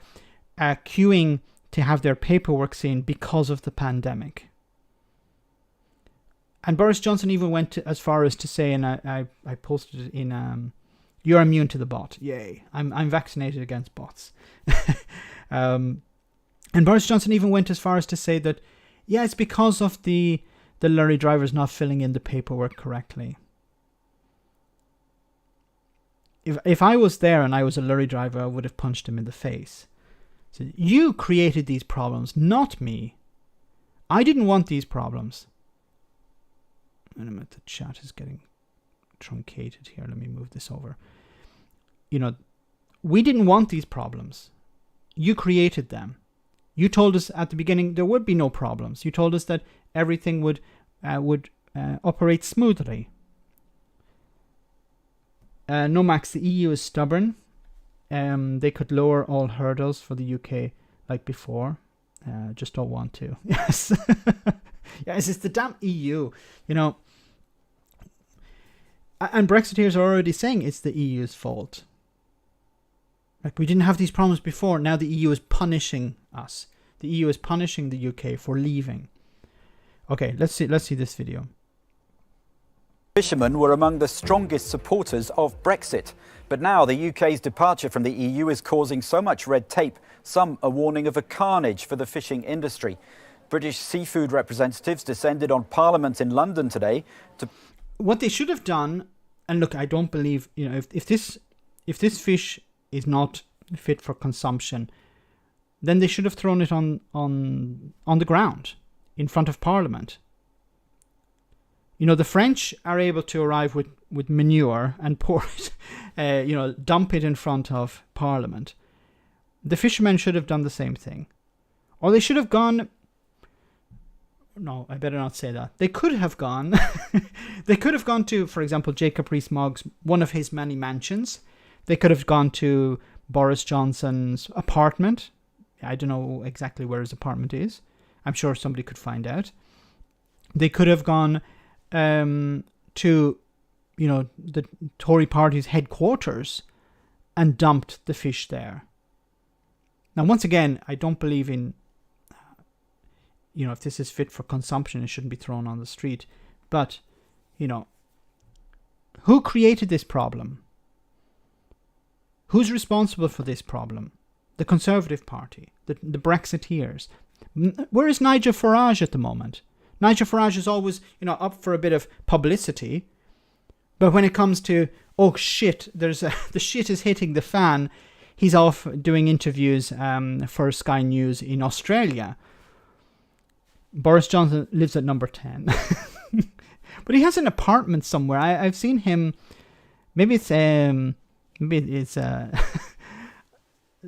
queuing to have their paperwork seen because of the pandemic. And Boris Johnson even went as far as to say, and I posted it in, you're immune to the bot. Yay, I'm vaccinated against bots. And Boris Johnson even went as far as to say that, yeah, it's because of the lorry drivers not filling in the paperwork correctly. If I was there and I was a lorry driver, I would have punched him in the face. So you created these problems, not me. I didn't want these problems. Wait a minute, the chat is getting truncated here. Let me move this over. We didn't want these problems. You created them. You told us at the beginning there would be no problems. You told us that everything would operate smoothly. No, Max, the EU is stubborn. They could lower all hurdles for the UK like before. Just don't want to. Yes. Yes, it's the damn EU. And Brexiteers are already saying it's the EU's fault. Like, we didn't have these problems before. Now the EU is punishing us. The EU is punishing the UK for leaving. Okay, let's see this video. Fishermen were among the strongest supporters of Brexit. But now the UK's departure from the EU is causing so much red tape, some are warning of a carnage for the fishing industry. British seafood representatives descended on Parliament in London today to... What they should have done, and look, I don't believe, if this fish is not fit for consumption, then they should have thrown it on the ground in front of Parliament. The French are able to arrive with manure and pour it, dump it in front of Parliament. The fishermen should have done the same thing. Or they should have gone... No, I better not say that. They could have gone... They could have gone to, for example, Jacob Rees-Mogg's, one of his many mansions. They could have gone to Boris Johnson's apartment. I don't know exactly where his apartment is. I'm sure somebody could find out. They could have gone to, the Tory party's headquarters and dumped the fish there. Now, once again, I don't believe in, if this is fit for consumption, it shouldn't be thrown on the street. But, who created this problem? Who's responsible for this problem? The Conservative Party, the Brexiteers. Where is Nigel Farage at the moment? Nigel Farage is always, up for a bit of publicity. But when it comes to, oh shit, the shit is hitting the fan, he's off doing interviews for Sky News in Australia. Boris Johnson lives at number 10. But he has an apartment somewhere. I've seen him, maybe it's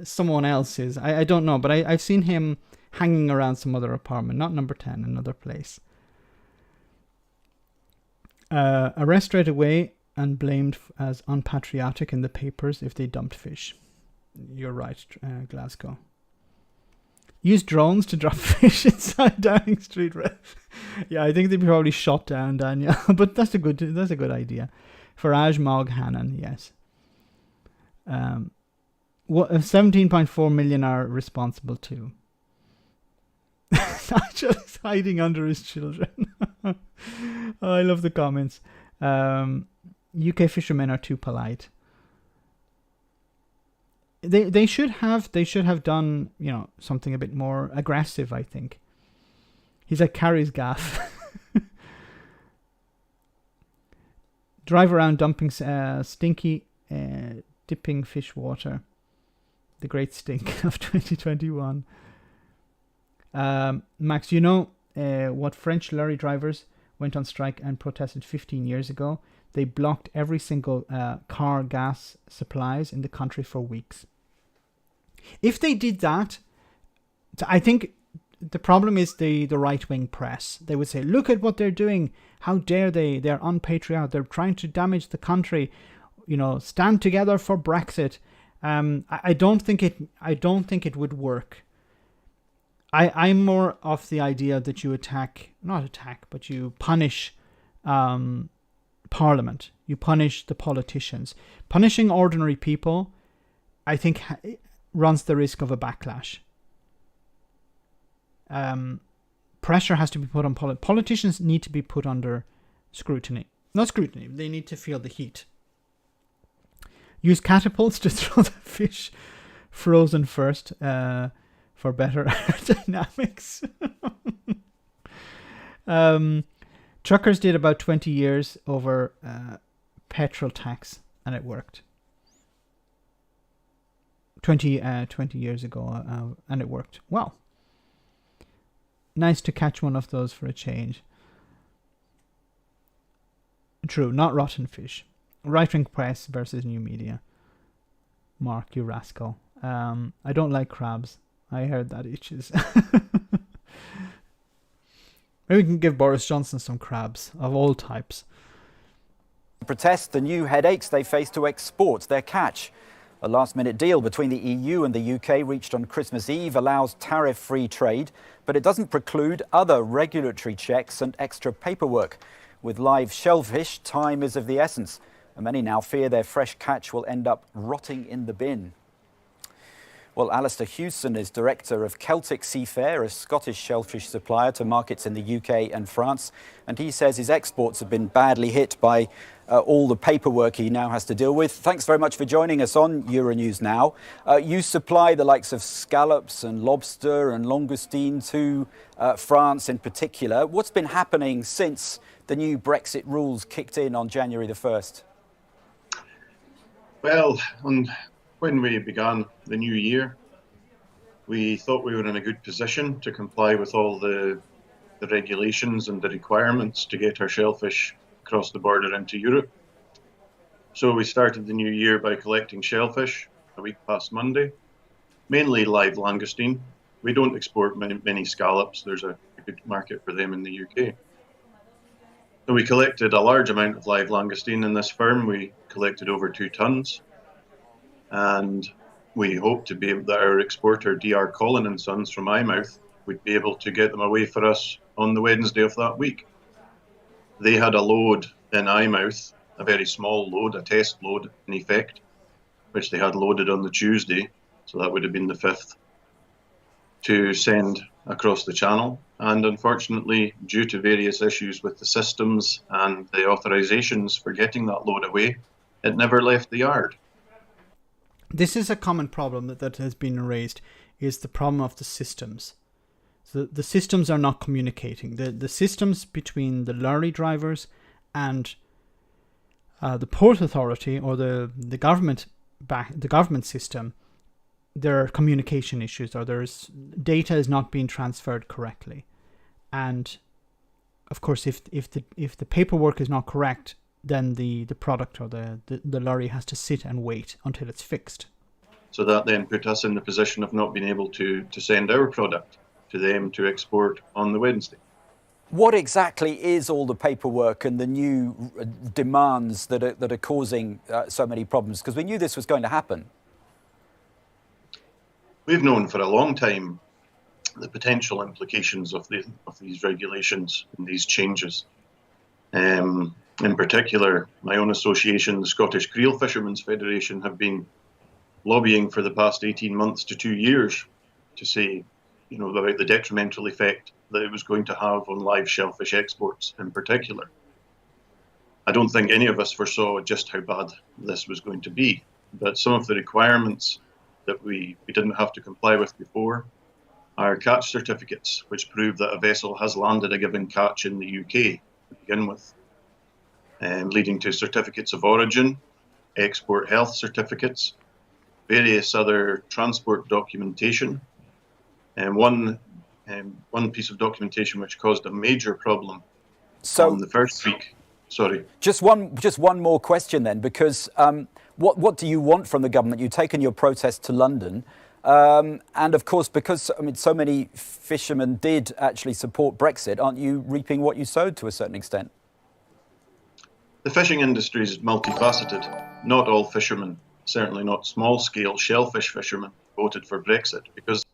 someone else's. I don't know, but I've seen him hanging around some other apartment, not number 10, another place. Arrest straight away and blamed as unpatriotic in the papers if they dumped fish. You're right, Glasgow. Use drones to drop fish inside Downing Street. Yeah, I think they probably shot down Daniel, but that's a good idea. Farage, Mogg, Hannon, yes. 17.4 million are responsible too. Nigel is hiding under his children. Oh, I love the comments. UK fishermen are too polite. They should have done something a bit more aggressive, I think. He's like Carrie's gaff. Drive around dumping stinky dipping fish water. The great stink of 2021. Max, what French lorry drivers went on strike and protested 15 years ago? They blocked every single car gas supplies in the country for weeks. If they did that, I think the problem is the right-wing press. They would say, look at what they're doing. How dare they? They're unpatriotic. They're trying to damage the country. Stand together for Brexit. I don't think it would work. I'm more of the idea that you but you punish Parliament. You punish the politicians. Punishing ordinary people, I think, runs the risk of a backlash. Pressure has to be put on politicians. Need to be put under scrutiny. Not scrutiny. They need to feel the heat. Use catapults to throw the fish frozen first for better aerodynamics. Truckers did about 20 years over petrol tax, and it worked. 20 years ago, and it worked well. Nice to catch one of those for a change. True, not rotten fish. Right-wing press versus new media. Mark, you rascal. I don't like crabs. I heard that itches. Maybe we can give Boris Johnson some crabs of all types. Protest the new headaches they face to export their catch. A last-minute deal between the EU and the UK reached on Christmas Eve allows tariff-free trade, but it doesn't preclude other regulatory checks and extra paperwork. With live shellfish, time is of the essence, and many now fear their fresh catch will end up rotting in the bin. Well, Alistair Hewson is director of Celtic Seafair, a Scottish shellfish supplier to markets in the UK and France. And he says his exports have been badly hit by all the paperwork he now has to deal with. Thanks very much for joining us on Euronews Now. You supply the likes of scallops and lobster and langoustine to France in particular. What's been happening since the new Brexit rules kicked in on January the 1st? Well, when we began the new year, we thought we were in a good position to comply with all the regulations and the requirements to get our shellfish across the border into Europe. So we started the new year by collecting shellfish a week past Monday, mainly live langoustine. We don't export many scallops. There's a good market for them in the UK. So we collected a large amount of live langoustine in this firm. We collected over 2 tons. And we hope to be able, that our exporter, DR Collin & Sons from Eyemouth, would be able to get them away for us on the Wednesday of that week. They had a load in Eyemouth, a very small load, a test load in effect, which they had loaded on the Tuesday, so that would have been the 5th, to send across the channel. And unfortunately, due to various issues with the systems and the authorizations for getting that load away, it never left the yard. This is a common problem that has been raised, is the problem of the systems. So the systems are not communicating. The systems between the lorry drivers and the port authority or the government system, there are communication issues, or there's data is not being transferred correctly. And of course, if the paperwork is not correct, then the product or the lorry has to sit and wait until it's fixed. So that then put us in the position of not being able to send our product to them to export on the Wednesday. What exactly is all the paperwork and the new demands that are causing so many problems? Because we knew this was going to happen. We've known for a long time the potential implications of these regulations and these changes. In particular, my own association, the Scottish Creel Fishermen's Federation, have been lobbying for the past 18 months to 2 years to say, about the detrimental effect that it was going to have on live shellfish exports in particular. I don't think any of us foresaw just how bad this was going to be, but some of the requirements that we didn't have to comply with before are catch certificates, which prove that a vessel has landed a given catch in the UK to begin with. Leading to certificates of origin, export health certificates, various other transport documentation, and one piece of documentation which caused a major problem on the first week. Sorry. Just one more question then, because what do you want from the government? You've taken your protest to London. And of course, because so many fishermen did actually support Brexit, aren't you reaping what you sowed to a certain extent? The fishing industry is multifaceted. Not all fishermen, certainly not small-scale shellfish fishermen, voted for Brexit because...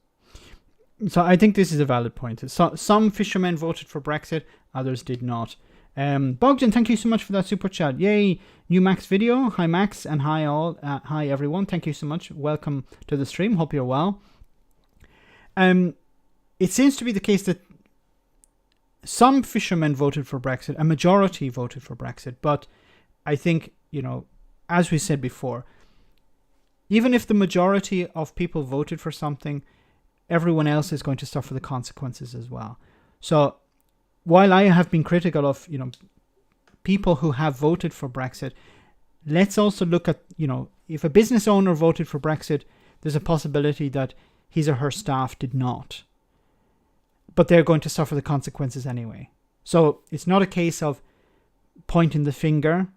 So I think this is a valid point. So, some fishermen voted for Brexit, others did not. Bogdan, thank you so much for that super chat. Yay, new Max video. Hi Max, and hi all. Hi everyone. Thank you so much. Welcome to the stream. Hope you're well. It seems to be the case that some fishermen voted for Brexit, a majority voted for Brexit, but I think, as we said before, even if the majority of people voted for something, everyone else is going to suffer the consequences as well. So while I have been critical of, people who have voted for Brexit, let's also look at, if a business owner voted for Brexit, there's a possibility that his or her staff did not. But they're going to suffer the consequences anyway. So it's not a case of pointing the finger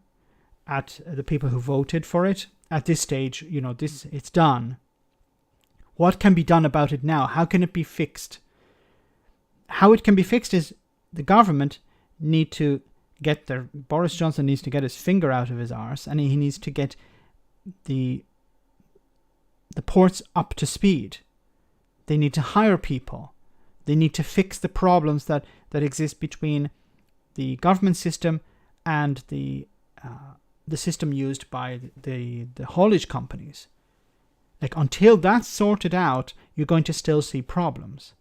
at the people who voted for it. At this stage, it's done. What can be done about it now? How can it be fixed? How it can be fixed is the government Boris Johnson needs to get his finger out of his arse, and he needs to get the ports up to speed. They need to hire people. They need to fix the problems that exist between the government system and the system used by the haulage companies. Like, until that's sorted out, you're going to still see problems.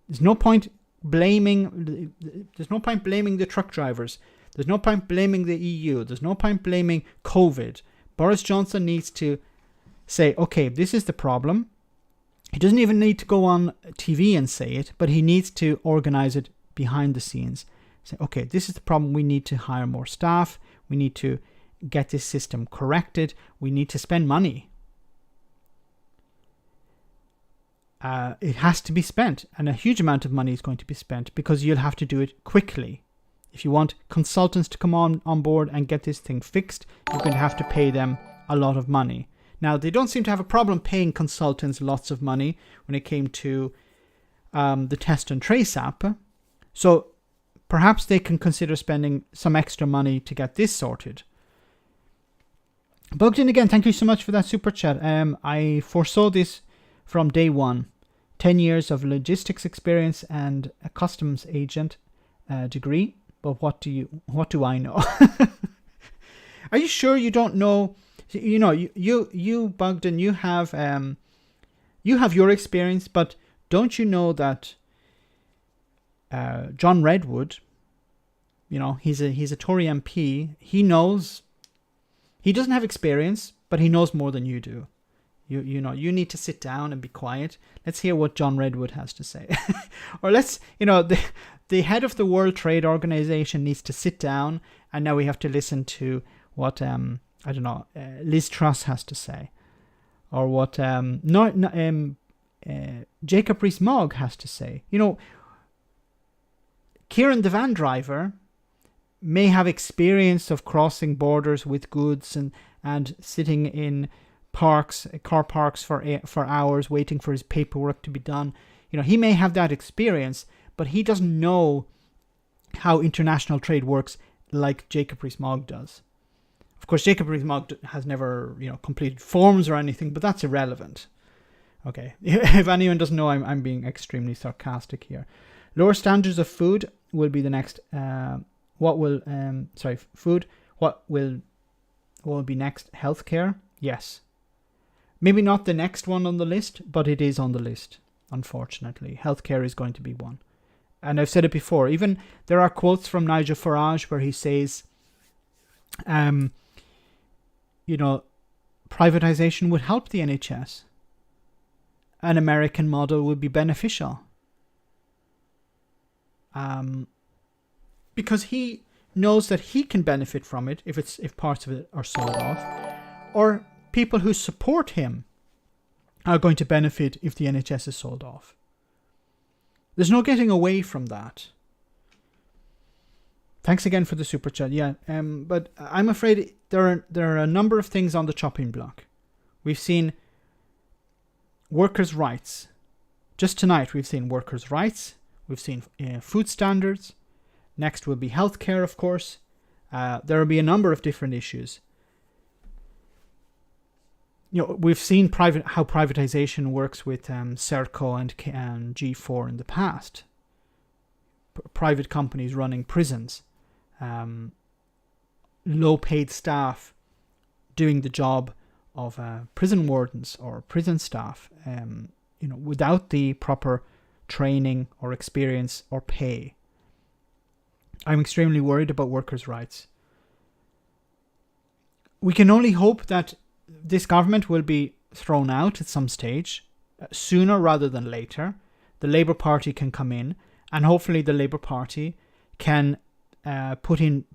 There's no point blaming the truck drivers. There's no point blaming the EU. There's no point blaming COVID. Boris Johnson needs to say, okay, this is the problem. He doesn't even need to go on TV and say it, but he needs to organize it behind the scenes. Say, okay, this is the problem. We need to hire more staff. We need to get this system corrected. We need to spend money. It has to be spent, and a huge amount of money is going to be spent because you'll have to do it quickly. If you want consultants to come on board and get this thing fixed, you're going to have to pay them a lot of money. Now, they don't seem to have a problem paying consultants lots of money when it came to the Test and Trace app. So perhaps they can consider spending some extra money to get this sorted. Bogdan, again, thank you so much for that super chat. I foresaw this from day one. 10 years of logistics experience and a customs agent degree. But what do I know? Are you sure you don't know? You Bogdan, you have your experience, but don't you know that John Redwood, he's a Tory MP. He knows. He doesn't have experience, but he knows more than you do. You need to sit down and be quiet. Let's hear what John Redwood has to say. Or the head of the World Trade Organization needs to sit down, and now we have to listen to what Liz Truss has to say, or what Jacob Rees-Mogg has to say. Kieran the van driver may have experience of crossing borders with goods and sitting in car parks for hours waiting for his paperwork to be done. He may have that experience, but he doesn't know how international trade works like Jacob Rees-Mogg does. Of course, Jacob Rees-Mogg has never, completed forms or anything, but that's irrelevant. Okay, if anyone doesn't know, I'm being extremely sarcastic here. Lower standards of food will be the next. What will be next? Healthcare? Yes. Maybe not the next one on the list, but it is on the list, unfortunately. Healthcare is going to be one. And I've said it before. Even there are quotes from Nigel Farage where he says, privatization would help the NHS. An American model would be beneficial. Because he knows that he can benefit from it if parts of it are sold off, or people who support him are going to benefit if the NHS is sold off. There's no getting away from that. Thanks again for the super chat. Yeah, but I'm afraid there are a number of things on the chopping block. We've seen workers' rights. Just tonight we've seen workers' rights, we've seen food standards, next will be healthcare, of course. There will be a number of different issues. We've seen how privatization works with Serco and G4 in the past. Private companies running prisons, low-paid staff doing the job of prison wardens or prison staff, without the proper training or experience or pay. I'm extremely worried about workers' rights. We can only hope that this government will be thrown out at some stage, sooner rather than later. The Labour Party can come in, and hopefully the Labour Party can put in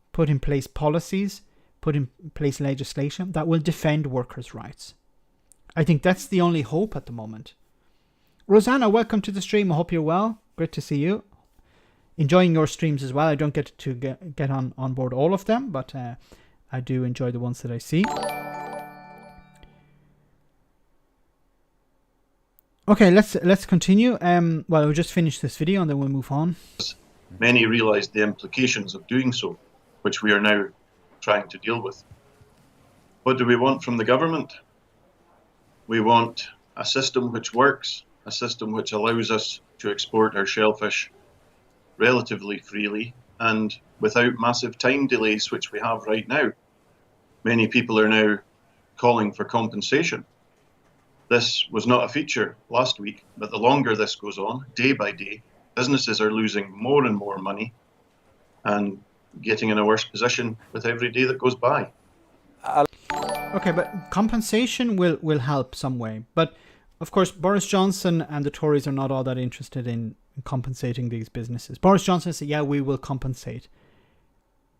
place policies, put in place legislation that will defend workers' rights. I think that's the only hope at the moment. Rosanna, welcome to the stream. I hope you're well. Great to see you. Enjoying your streams as well. I don't get to get on board all of them, but I do enjoy the ones that I see. Okay, let's continue. We'll just finish this video and then we'll move on. Many realised the implications of doing so, which we are now trying to deal with. What do we want from the government? We want a system which works, a system which allows us to export our shellfish relatively freely and without massive time delays, which we have right now. Many people are now calling for compensation. This was not a feature last week, but the longer this goes on, day by day, businesses are losing more and more money and getting in a worse position with every day that goes by. Okay, but compensation will help some way. But of course, Boris Johnson and the Tories are not all that interested in compensating these businesses. Boris Johnson said, yeah, we will compensate.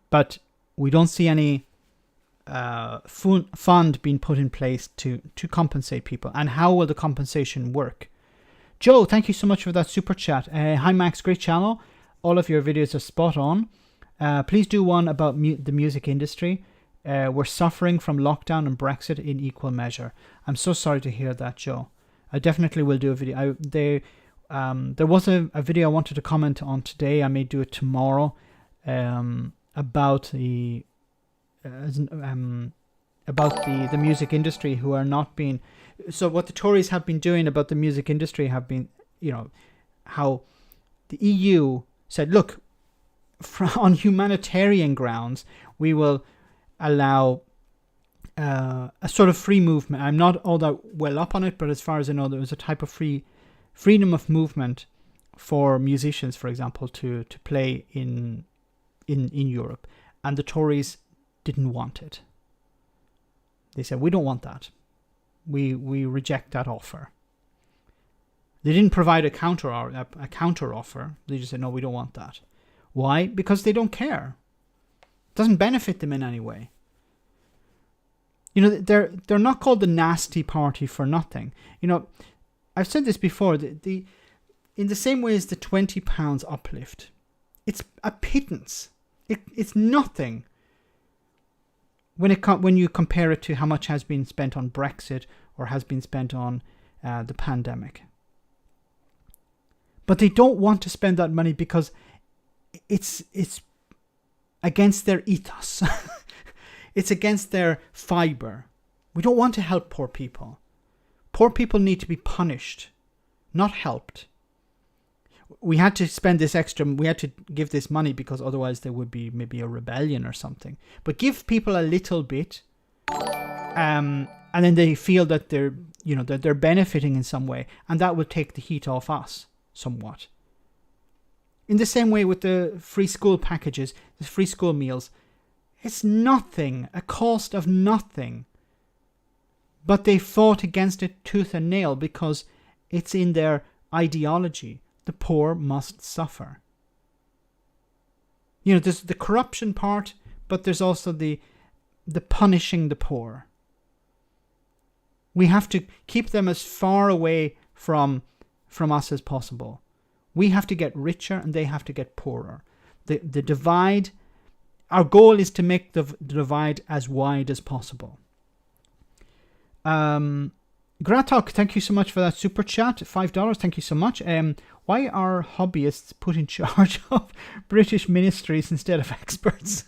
But we don't see any fund being put in place to compensate people. And how will the compensation work? Joe, thank you so much for that super chat. Hi Max, great channel. All of your videos are spot on. Please do one about the music industry. We're suffering from lockdown and Brexit in equal measure. I'm so sorry to hear that, Joe. I definitely will do a video. There was a video I wanted to comment on today. I may do it tomorrow about the music industry who are not being. So what the Tories have been doing about the music industry have been, how the EU said, look, on humanitarian grounds, we will allow a sort of free movement. I'm not all that well up on it, but as far as I know, there was a type of freedom of movement for musicians, for example, to play in Europe. And the Tories didn't want it. They said, we don't want that. We reject that offer. They didn't provide a counter offer. They just said, no, we don't want that. Why? Because they don't care. It doesn't benefit them in any way. They're not called the nasty party for nothing. I've said this before. In the same way as the £20 uplift, it's a pittance. It's nothing. When you compare it to how much has been spent on Brexit or has been spent on the pandemic. But they don't want to spend that money because it's against their ethos. It's against their fibre. We don't want to help poor people. Poor people need to be punished, not helped. We had to spend this extra, we had to give this money because otherwise there would be maybe a rebellion or something. But give people a little bit, and then they feel that they're benefiting in some way, and that will take the heat off us somewhat. In the same way with the free school packages, the free school meals, it's nothing, a cost of nothing. But they fought against it tooth and nail because it's in their ideology. The poor must suffer. There's the corruption part, but there's also the punishing the poor. We have to keep them as far away from us as possible. We have to get richer and they have to get poorer. The divide, our goal is to make the divide as wide as possible. Gratok, thank you so much for that super chat. $5. Thank you so much. Why are hobbyists put in charge of British ministries instead of experts?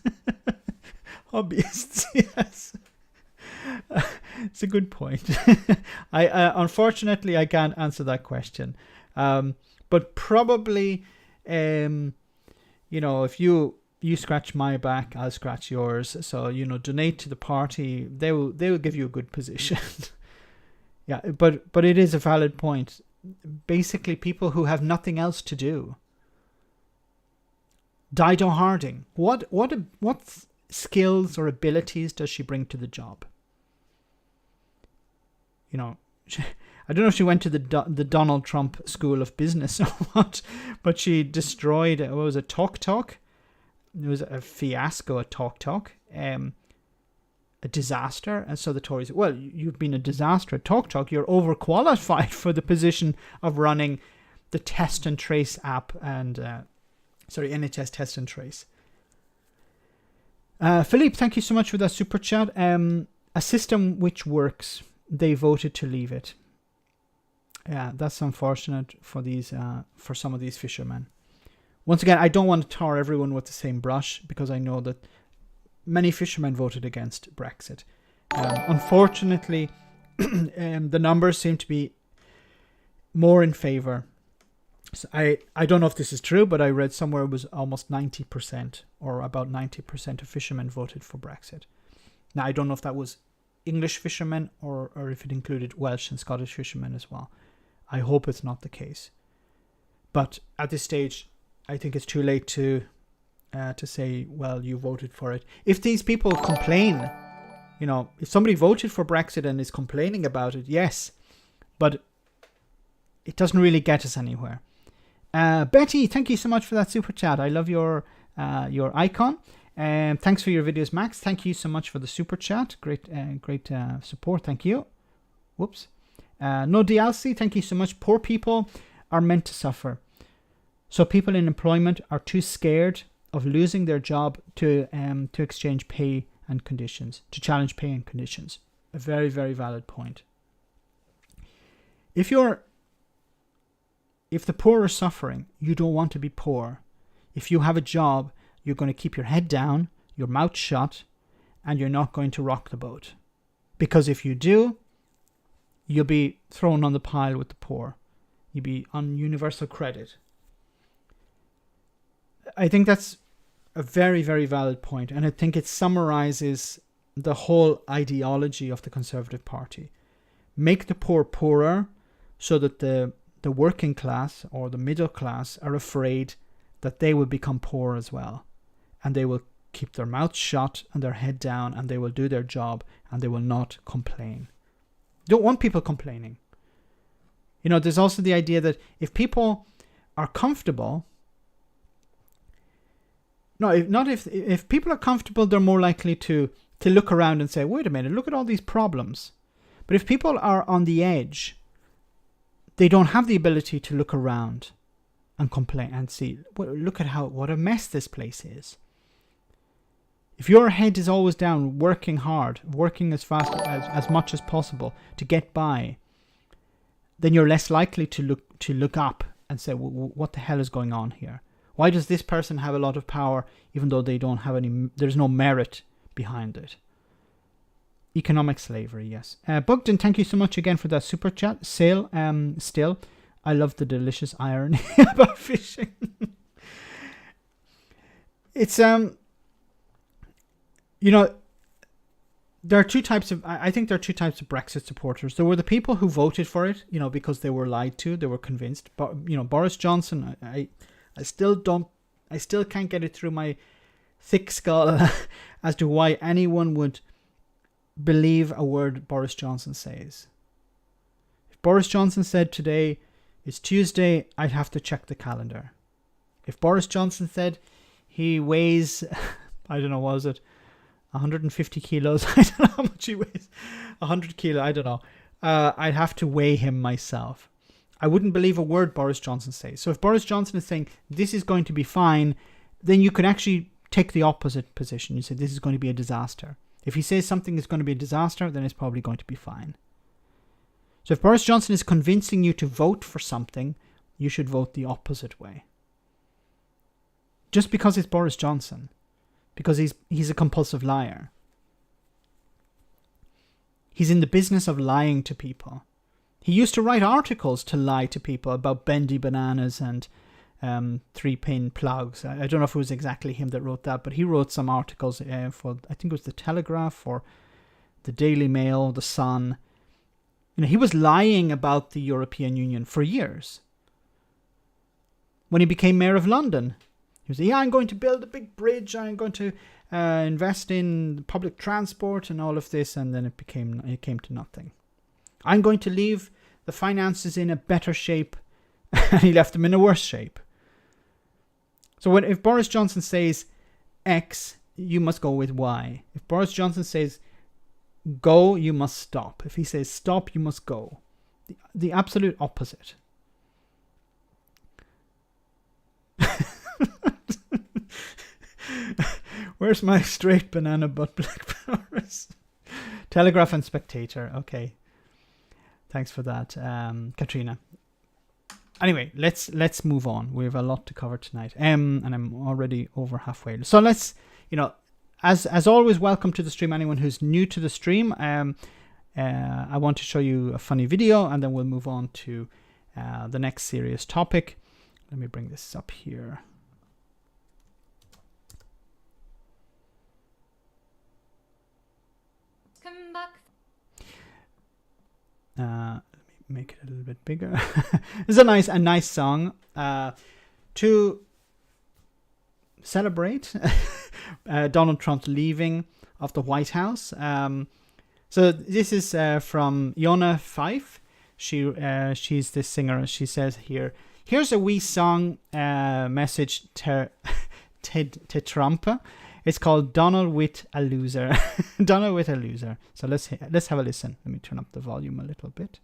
Hobbyists, yes. It's a good point. I unfortunately I can't answer that question. But probably, if you scratch my back, I'll scratch yours. So donate to the party. They will give you a good position. Yeah, but it is a valid point. Basically, people who have nothing else to do. Dido Harding. What skills or abilities does she bring to the job? I don't know if she went to the Donald Trump School of Business or what, but she destroyed, what was it, TalkTalk? It was a fiasco at TalkTalk, a disaster. And so the Tories said, well, you've been a disaster at TalkTalk. You're overqualified for the position of running the Test and Trace app and, NHS Test and Trace. Philippe, thank you so much for that super chat. A system which works. They voted to leave it. Yeah, that's unfortunate for for some of these fishermen. Once again, I don't want to tar everyone with the same brush because I know that many fishermen voted against Brexit. Unfortunately, the numbers seem to be more in favour. So I don't know if this is true, but I read somewhere it was almost 90% or about 90% of fishermen voted for Brexit. Now, I don't know if that was English fishermen or if it included Welsh and Scottish fishermen as well. I hope it's not the case. But at this stage, I think it's too late to say, well, you voted for it. If these people complain, if somebody voted for Brexit and is complaining about it, yes, but it doesn't really get us anywhere. Betty, thank you so much for that super chat. I love your icon. Thanks for your videos, Max. Thank you so much for the super chat. Great support. Thank you. Whoops. No DLC. Thank you so much. Poor people are meant to suffer. So people in employment are too scared of losing their job to exchange pay and conditions, to challenge pay and conditions. A very, very valid point. If the poor are suffering, you don't want to be poor. If you have a job, you're going to keep your head down, your mouth shut, and you're not going to rock the boat. Because if you do, you'll be thrown on the pile with the poor. You'll be on universal credit. I think that's a very, very valid point, and I think it summarizes the whole ideology of the Conservative Party. Make the poor poorer so that the working class or the middle class are afraid that they will become poor as well. And they will keep their mouths shut and their head down, and they will do their job, and they will not complain. Don't want people complaining. There's also the idea that if people are comfortable, if people are comfortable, they're more likely to look around and say, wait a minute, look at all these problems. But if people are on the edge, they don't have the ability to look around and complain and see, look at what a mess this place is. If your head is always down, working hard, working as fast as much as possible to get by, then you're less likely to look up and say, what the hell is going on here? Why does this person have a lot of power even though they don't have there's no merit behind it? Economic slavery, yes. Bugden, thank you so much again for that super chat. Still, I love the delicious irony about fishing. It's, there are two types of, I think there are two types of Brexit supporters. There were the people who voted for it, because they were lied to, they were convinced. But, Boris Johnson, I still can't get it through my thick skull as to why anyone would believe a word Boris Johnson says. If Boris Johnson said today is Tuesday, I'd have to check the calendar. If Boris Johnson said he weighs, I don't know, what was it, 150 kilos? I don't know how much he weighs. 100 kilos, I don't know. I'd have to weigh him myself. I wouldn't believe a word Boris Johnson says. So if Boris Johnson is saying this is going to be fine, then you could actually take the opposite position. You say this is going to be a disaster. If he says something is going to be a disaster, then it's probably going to be fine. So if Boris Johnson is convincing you to vote for something, you should vote the opposite way. Just because it's Boris Johnson. Because he's a compulsive liar. He's in the business of lying to people. He used to write articles to lie to people about bendy bananas and 3-pin plugs. I don't know if it was exactly him that wrote that, but he wrote some articles for, I think it was the Telegraph or the Daily Mail, the Sun. You know, he was lying about the European Union for years. When he became mayor of London, he was, yeah, I'm going to build a big bridge. I'm going to invest in public transport and all of this, and then it came to nothing. I'm going to leave the finances in a better shape, and he left them in a worse shape. So if Boris Johnson says X, you must go with Y. If Boris Johnson says go, you must stop. If he says stop, you must go. The absolute opposite. Where's my straight banana butt black powers? Telegraph and Spectator. Okay. Thanks for that, Katrina. Anyway, let's move on. We have a lot to cover tonight. And I'm already over halfway. So let's, as always, welcome to the stream. Anyone who's new to the stream, I want to show you a funny video, and then we'll move on to the next serious topic. Let me bring this up here. Come back. Let me make it a little bit bigger. It's a nice song to celebrate Donald Trump's leaving of the White House. So this is from Iona Fife. She's this singer. She says here, here's a wee song message to Trump. It's called Donald with a Loser. Donald with a Loser. So let's have a listen. Let me turn up the volume a little bit.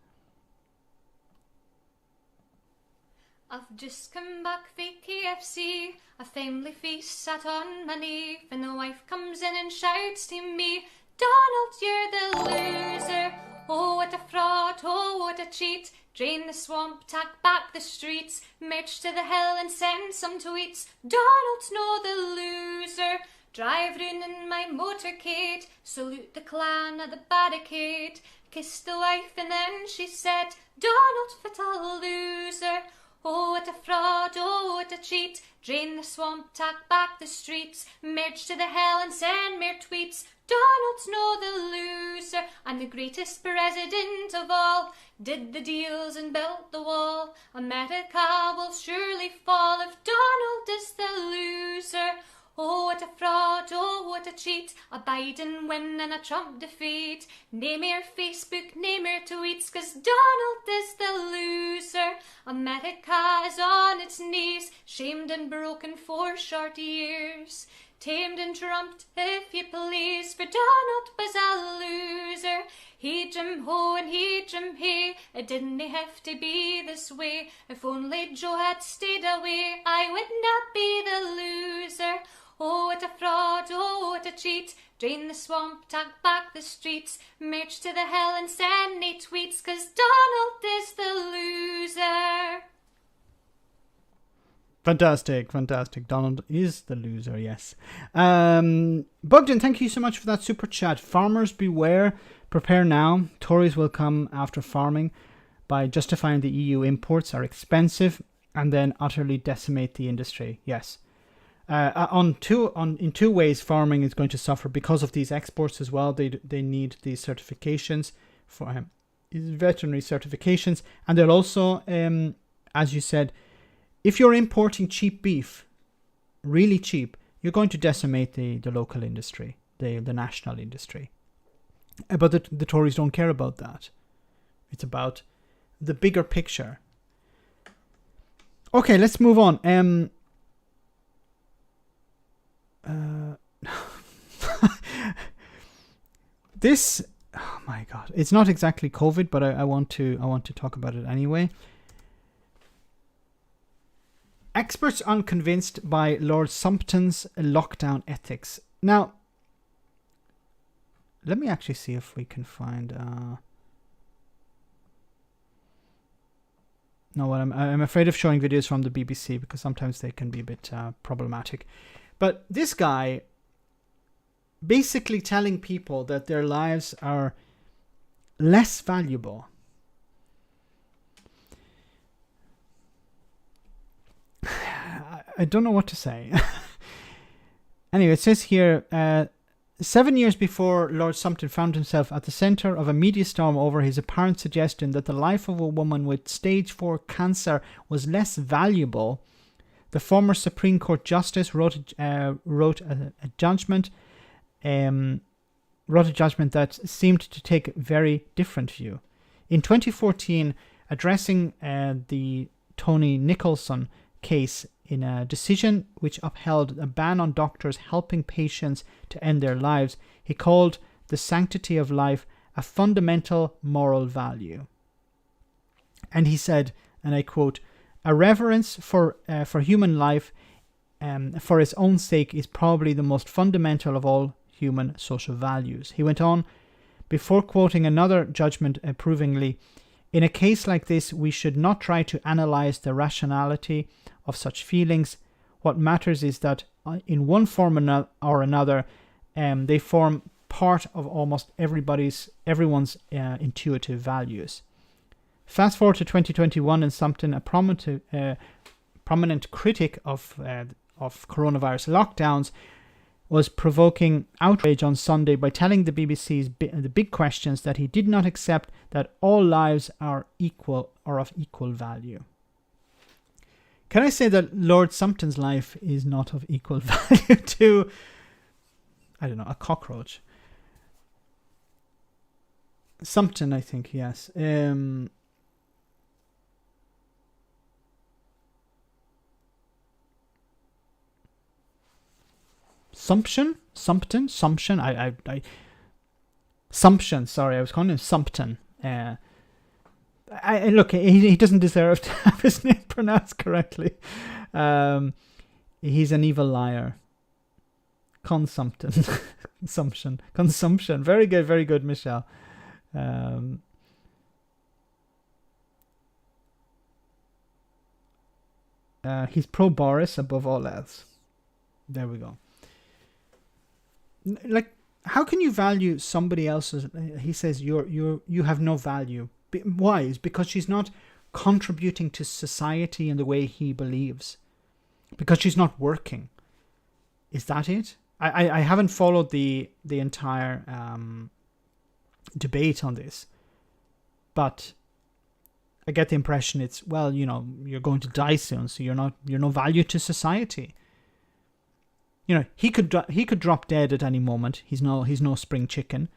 I've just come back from KFC, a family feast sat on my knee, and the wife comes in and shouts to me, Donald, you're the loser. Oh, what a fraud, oh, what a cheat. Drain the swamp, tack back the streets, march to the hill and send some tweets. Donald's no the loser. Drive round in my motorcade, salute the clan at the barricade, kiss the wife and then she said, Donald fit a loser. Oh, what a fraud, oh, what a cheat. Drain the swamp, tack back the streets, march to the hill and send mere tweets. Donald's no the loser, I'm the greatest president of all. Did the deals and built the wall. America will surely fall if Donald is the loser. Oh, what a fraud, oh, what a cheat. A Biden win and a Trump defeat. Name your Facebook, name your tweets, 'cause Donald is the loser. America is on its knees, shamed and broken for short years. Tamed and trumped, if you please, for Donald was a loser. He Jim ho and he Jim hey, it didn't have to be this way. If only Joe had stayed away, I would not be the loser. Oh, what a fraud, oh, what a cheat. Drain the swamp, tack back the streets, march to the hill and send me tweets, 'cause Donald is the loser. Fantastic. Donald is the loser, yes. Bogdan, thank you so much for that super chat. Farmers beware, prepare now. Tories will come after farming by justifying the EU imports are expensive and then utterly decimate the industry. Yes. In two ways, farming is going to suffer because of these exports as well. They need these certifications for these veterinary certifications, and they'll also, as you said, if you're importing cheap beef, really cheap, you're going to decimate the local industry, the national industry. But the Tories don't care about that. It's about the bigger picture. Okay, let's move on. This, oh my God, it's not exactly COVID, but I want to talk about it anyway. Experts unconvinced by Lord Sumpton's lockdown ethics. Now, let me actually see if we can find. No, I'm afraid of showing videos from the BBC because sometimes they can be a bit problematic. But this guy basically telling people that their lives are less valuable. I don't know what to say. Anyway, it says here, 7 years before Lord Sumpton found himself at the centre of a media storm over his apparent suggestion that the life of a woman with stage 4 cancer was less valuable, the former Supreme Court Justice wrote a judgment that seemed to take a very different view. In 2014, addressing the Tony Nicholson case in a decision which upheld a ban on doctors helping patients to end their lives, he called the sanctity of life a fundamental moral value. And he said, and I quote, "A reverence for human life for its own sake is probably the most fundamental of all human social values." He went on, before quoting another judgment approvingly, "In a case like this, we should not try to analyze the rationality of such feelings. What matters is that in one form or another, they form part of almost everyone's intuitive values." Fast forward to 2021, and Sumpton, a prominent critic of coronavirus lockdowns, was provoking outrage on Sunday by telling the BBC's The Big Questions that he did not accept that all lives are equal or of equal value. Can I say that Lord Sumpton's life is not of equal value to, I don't know, a cockroach? Sumpton, I think, yes. Sumption, sorry, I was calling him Sumpton. Look, he doesn't deserve to have his name pronounced correctly. He's an evil liar. Consumption. Very good, Michelle. He's pro Boris above all else. There we go. Like, how can you value somebody else's? He says you have no value. Why? It's because she's not contributing to society in the way he believes. Because she's not working. Is that it? I haven't followed the entire debate on this, but I get the impression it's, well, you know, you're going to die soon, so you're no value to society. You know, he could drop dead at any moment. He's no spring chicken.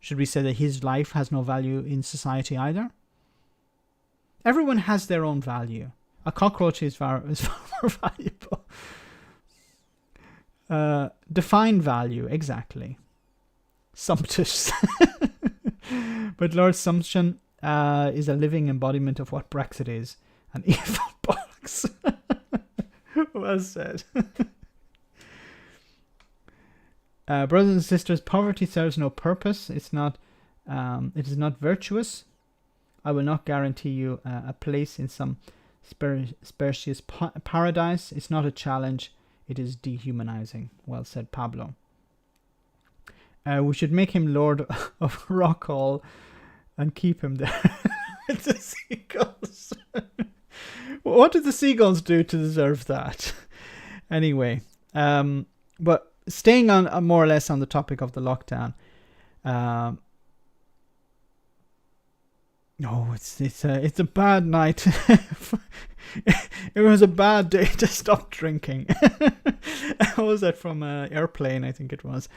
Should we say that his life has no value in society either? Everyone has their own value. A cockroach is far more valuable. Define value, exactly. Sumptuous. But Lord Sumption is a living embodiment of what Brexit is. An evil bollocks. Well said. Brothers and sisters, poverty serves no purpose. It is not virtuous. I will not guarantee you a place in some spacious paradise. It's not a challenge. It is dehumanizing. Well said, Pablo. We should make him Lord of Rockall and keep him there with the seagulls. What did the seagulls do to deserve that? Anyway, but staying on more or less on the topic of the lockdown. It's a bad night. It was a bad day to stop drinking. What was that from Airplane? I think it was.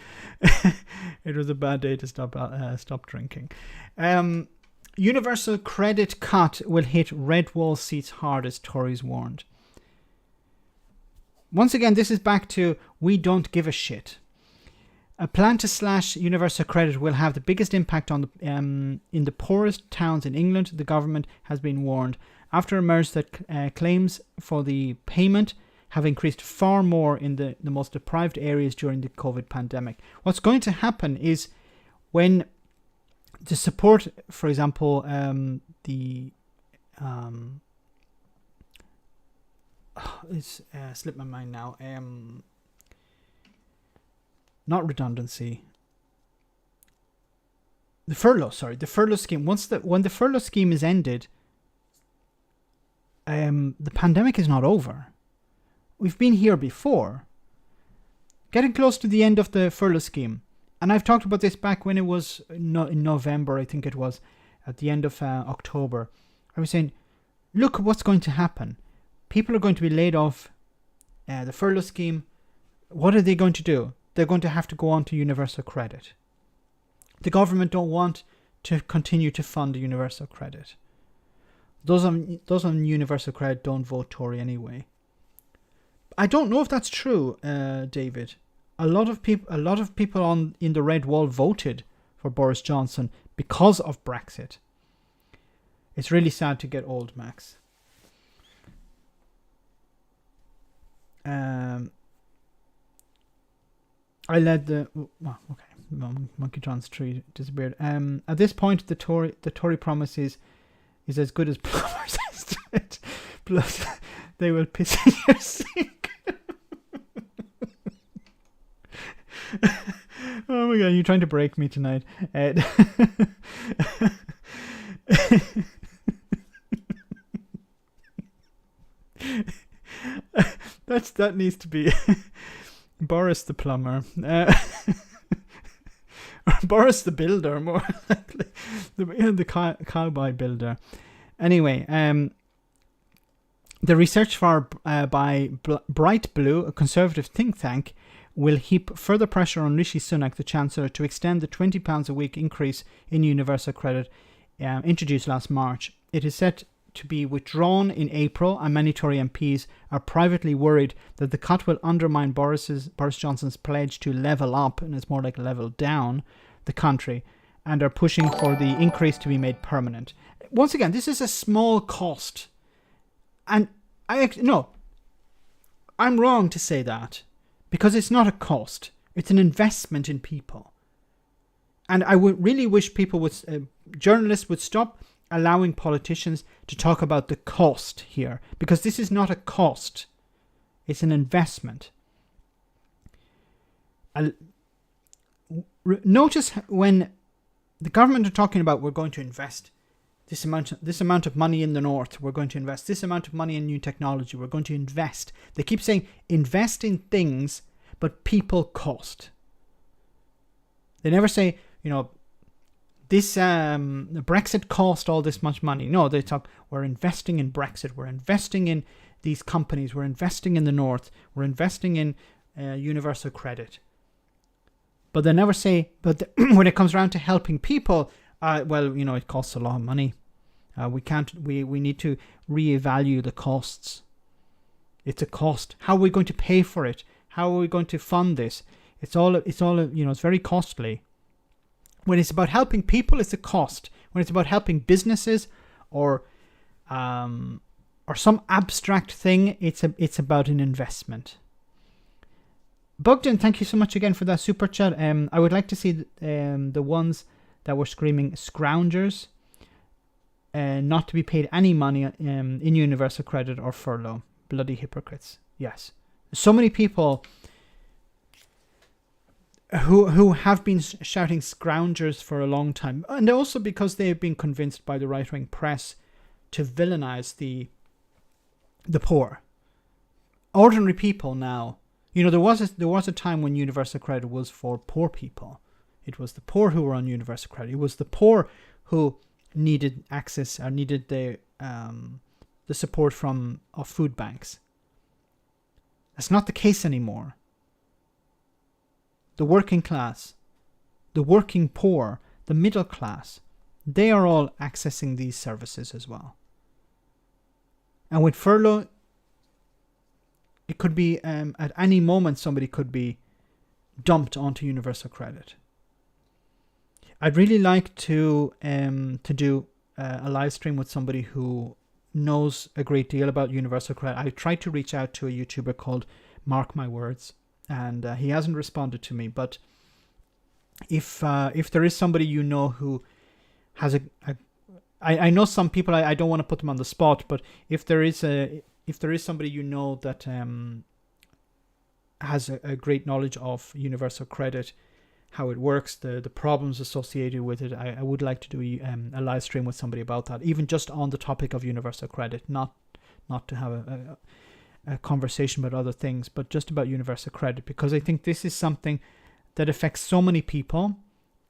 It was a bad day to stop drinking. Universal credit cut will hit red wall seats hard, as Tories warned. Once again, this is back to we don't give a shit. A plan to slash universal credit will have the biggest impact on in the poorest towns in England. The government has been warned after it emerged that claims for the payment have increased far more in the most deprived areas during the COVID pandemic. What's going to happen is when the support, for example, the it's slipped my mind now. Not redundancy. The furlough scheme. When the furlough scheme is ended, the pandemic is not over. We've been here before. Getting close to the end of the furlough scheme. And I've talked about this back when it was in November, I think it was, at the end of October. I was saying, look at what's going to happen. People are going to be laid off. The furlough scheme, what are they going to do? They're going to have to go on to universal credit. The government don't want to continue to fund the universal credit. Those on universal credit don't vote Tory anyway. I don't know if that's true, David. A lot of people in the Red Wall voted for Boris Johnson because of Brexit. It's really sad to get old, Max. I led the... Oh, okay. Monkey John's tree disappeared. At this point, the Tory promise is as good as Plumber's estimate. Plus, they will piss in your sink. Oh my god, you're trying to break me tonight. That needs to be Boris the plumber. Or Boris the builder, more likely. The cowboy builder. Anyway, the research by Bright Blue, a conservative think tank, will heap further pressure on Rishi Sunak, the Chancellor, to extend the £20 a week increase in universal credit introduced last March. It is set to be withdrawn in April, and many Tory MPs are privately worried that the cut will undermine Boris Johnson's pledge to level up, and it's more like level down, the country, and are pushing for the increase to be made permanent. Once again, this is a small cost. And I'm wrong to say that, because it's not a cost. It's an investment in people. And I would really wish journalists would stop allowing politicians to talk about the cost here, because this is not a cost. It's an investment. Notice when the government are talking about, we're going to invest this amount of money in the north, we're going to invest this amount of money in new technology, we're going to invest. They keep saying invest in things, but people cost. They never say, this Brexit cost all this much money. No, they talk, we're investing in Brexit, we're investing in these companies, we're investing in the north, we're investing in universal credit. But they never say, when it comes around to helping people, it costs a lot of money. We need to reevaluate the costs. It's a cost. How are we going to pay for it? How are we going to fund this? It's very costly. When it's about helping people, it's a cost. When it's about helping businesses or some abstract thing, it's about an investment. Bogdan, thank you so much again for that super chat. I would like to see the ones that were screaming scroungers, not to be paid any money in universal credit or furlough. Bloody hypocrites. Yes. So many people who have been shouting scroungers for a long time, and also because they have been convinced by the right-wing press to villainize the poor. Ordinary people now. There was a time when universal credit was for poor people. It was the poor who were on universal credit. It was the poor who needed access or needed the support of food banks. That's not the case anymore. The working class, the working poor, the middle class, they are all accessing these services as well. And with furlough, it could be at any moment somebody could be dumped onto universal credit. I'd really like to do a live stream with somebody who knows a great deal about universal credit. I tried to reach out to a YouTuber called Mark My Words, and he hasn't responded to me. But if there is somebody who has I know some people, I don't want to put them on the spot, but if there is somebody you know that has a great knowledge of universal credit, how it works, the problems associated with it, I would like to do a live stream with somebody about that, even just on the topic of universal credit, not to have a conversation about other things, but just about universal credit, because I think this is something that affects so many people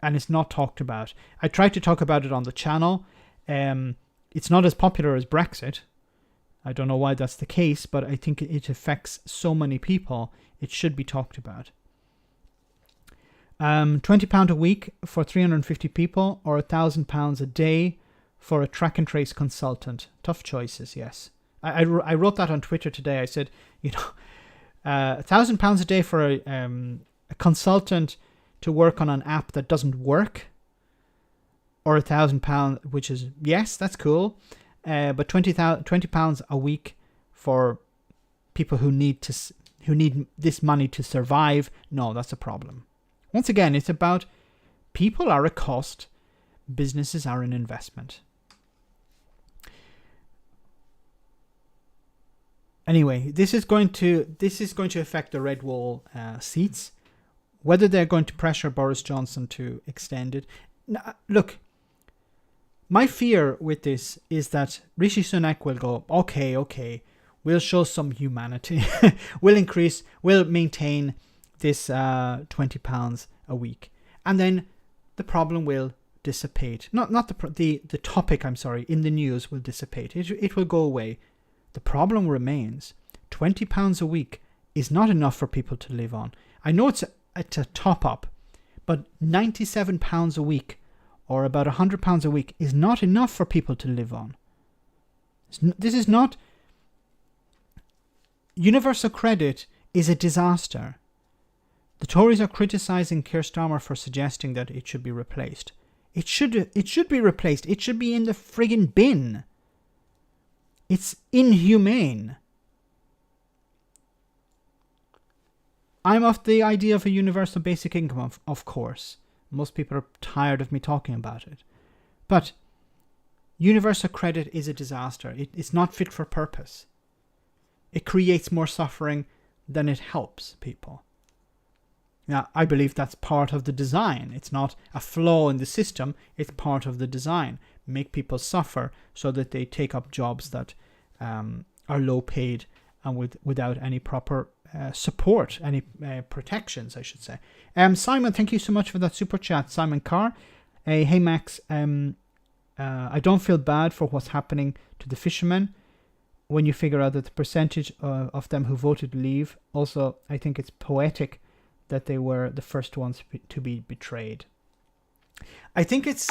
and it's not talked about. I tried to talk about it on the channel. It's not as popular as Brexit. I don't know why that's the case, but I think it affects so many people. It should be talked about. £20 a week for 350 people, or £1,000 a day for a track and trace consultant. Tough choices, yes. I wrote that on Twitter today. I said, £1,000 a day for a consultant to work on an app that doesn't work, or £1,000, which is, yes, that's cool, but £20 a week for people who need this money to survive. No, that's a problem. Once again, it's about people are a cost, businesses are an investment. Anyway, this is going to affect the Red Wall seats. Whether they're going to pressure Boris Johnson to extend it. Now, look, my fear with this is that Rishi Sunak will go, okay, we'll show some humanity. we'll maintain this £20 a week, and then the problem will dissipate. Not the topic, I'm sorry, in the news will dissipate. It will go away. The problem remains. £20 a week is not enough for people to live on. I know it's a top up, but £97 a week, or about £100 a week, is not enough for people to live on. This is not. Universal credit is a disaster. The Tories are criticising Keir Starmer for suggesting that it should be replaced. It should be replaced. It should be in the friggin' bin. It's inhumane. I'm of the idea of a universal basic income, of course. Most people are tired of me talking about it. But universal credit is a disaster. It's not fit for purpose. It creates more suffering than it helps people. Now, I believe that's part of the design. It's not a flaw in the system. It's part of the design. Make people suffer so that they take up jobs that are low paid and without any proper support, any protections, I should say. Simon, thank you so much for that super chat. Simon Carr. Hey, Max. I don't feel bad for what's happening to the fishermen when you figure out that the percentage of them who voted leave. Also, I think it's poetic that they were the first ones to be betrayed. I think it's.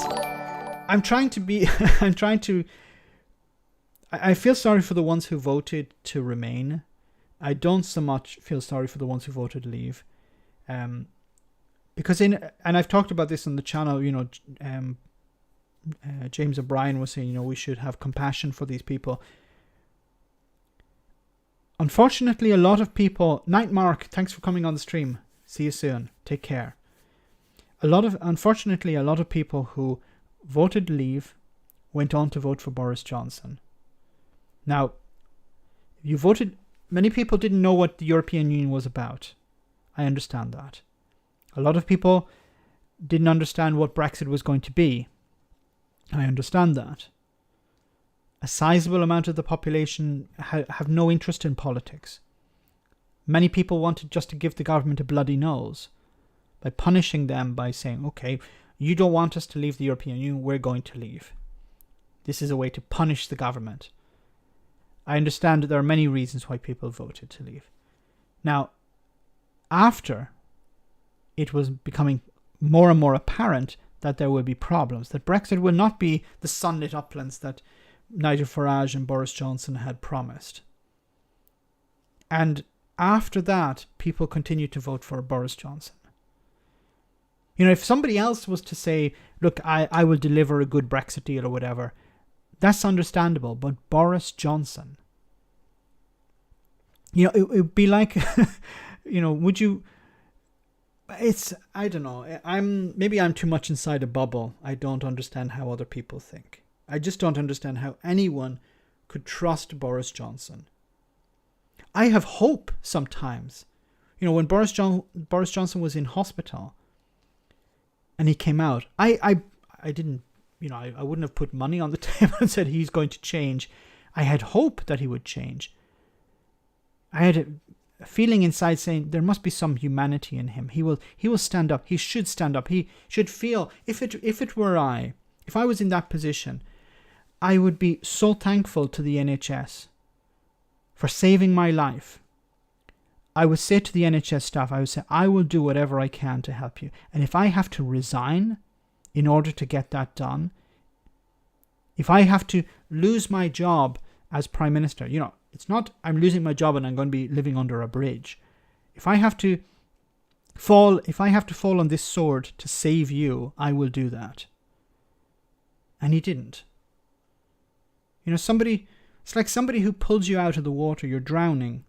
I feel sorry for the ones who voted to remain. I don't so much feel sorry for the ones who voted leave. Because and I've talked about this on the channel, James O'Brien was saying, we should have compassion for these people. Unfortunately, a lot of people. Night Mark, thanks for coming on the stream. See you soon. Take care. Unfortunately, a lot of people who voted leave went on to vote for Boris Johnson. Now, many people didn't know what the European Union was about. I understand that. A lot of people didn't understand what Brexit was going to be. I understand that. A sizable amount of the population have no interest in politics. Many people wanted just to give the government a bloody nose by punishing them by saying, okay, you don't want us to leave the European Union, we're going to leave. This is a way to punish the government. I understand that there are many reasons why people voted to leave. Now, after it was becoming more and more apparent that there will be problems, that Brexit will not be the sunlit uplands that Nigel Farage and Boris Johnson had promised. And after that, people continued to vote for Boris Johnson. If somebody else was to say, look, I will deliver a good Brexit deal or whatever, that's understandable. But Boris Johnson, it would be like, would you... I don't know. Maybe I'm too much inside a bubble. I don't understand how other people think. I just don't understand how anyone could trust Boris Johnson. I have hope sometimes. You know, when Boris Johnson was in hospital and he came out, I didn't, you know, I wouldn't have put money on the table and said he's going to change. I had hope that he would change. I had a feeling inside saying there must be some humanity in him. He will stand up. He should stand up. He should feel, if it were if I was in that position, I would be so thankful to the NHS for saving my life. I would say to the NHS staff, I would say, I will do whatever I can to help you. And if I have to resign in order to get that done, if I have to lose my job as Prime Minister, you know, it's not I'm losing my job and I'm going to be living under a bridge. If I have to fall on this sword to save you, I will do that. And he didn't. You know, it's like somebody who pulls you out of the water. You're drowning.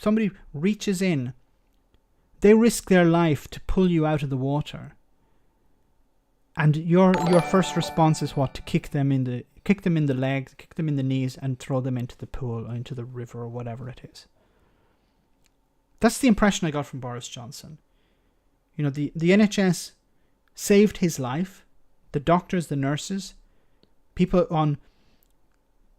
Somebody reaches in. They risk their life to pull you out of the water. And your first response is what? To kick them in the legs, kick them in the knees, and throw them into the pool or into the river or whatever it is. That's the impression I got from Boris Johnson. You know, the NHS saved his life. The doctors, the nurses, people on,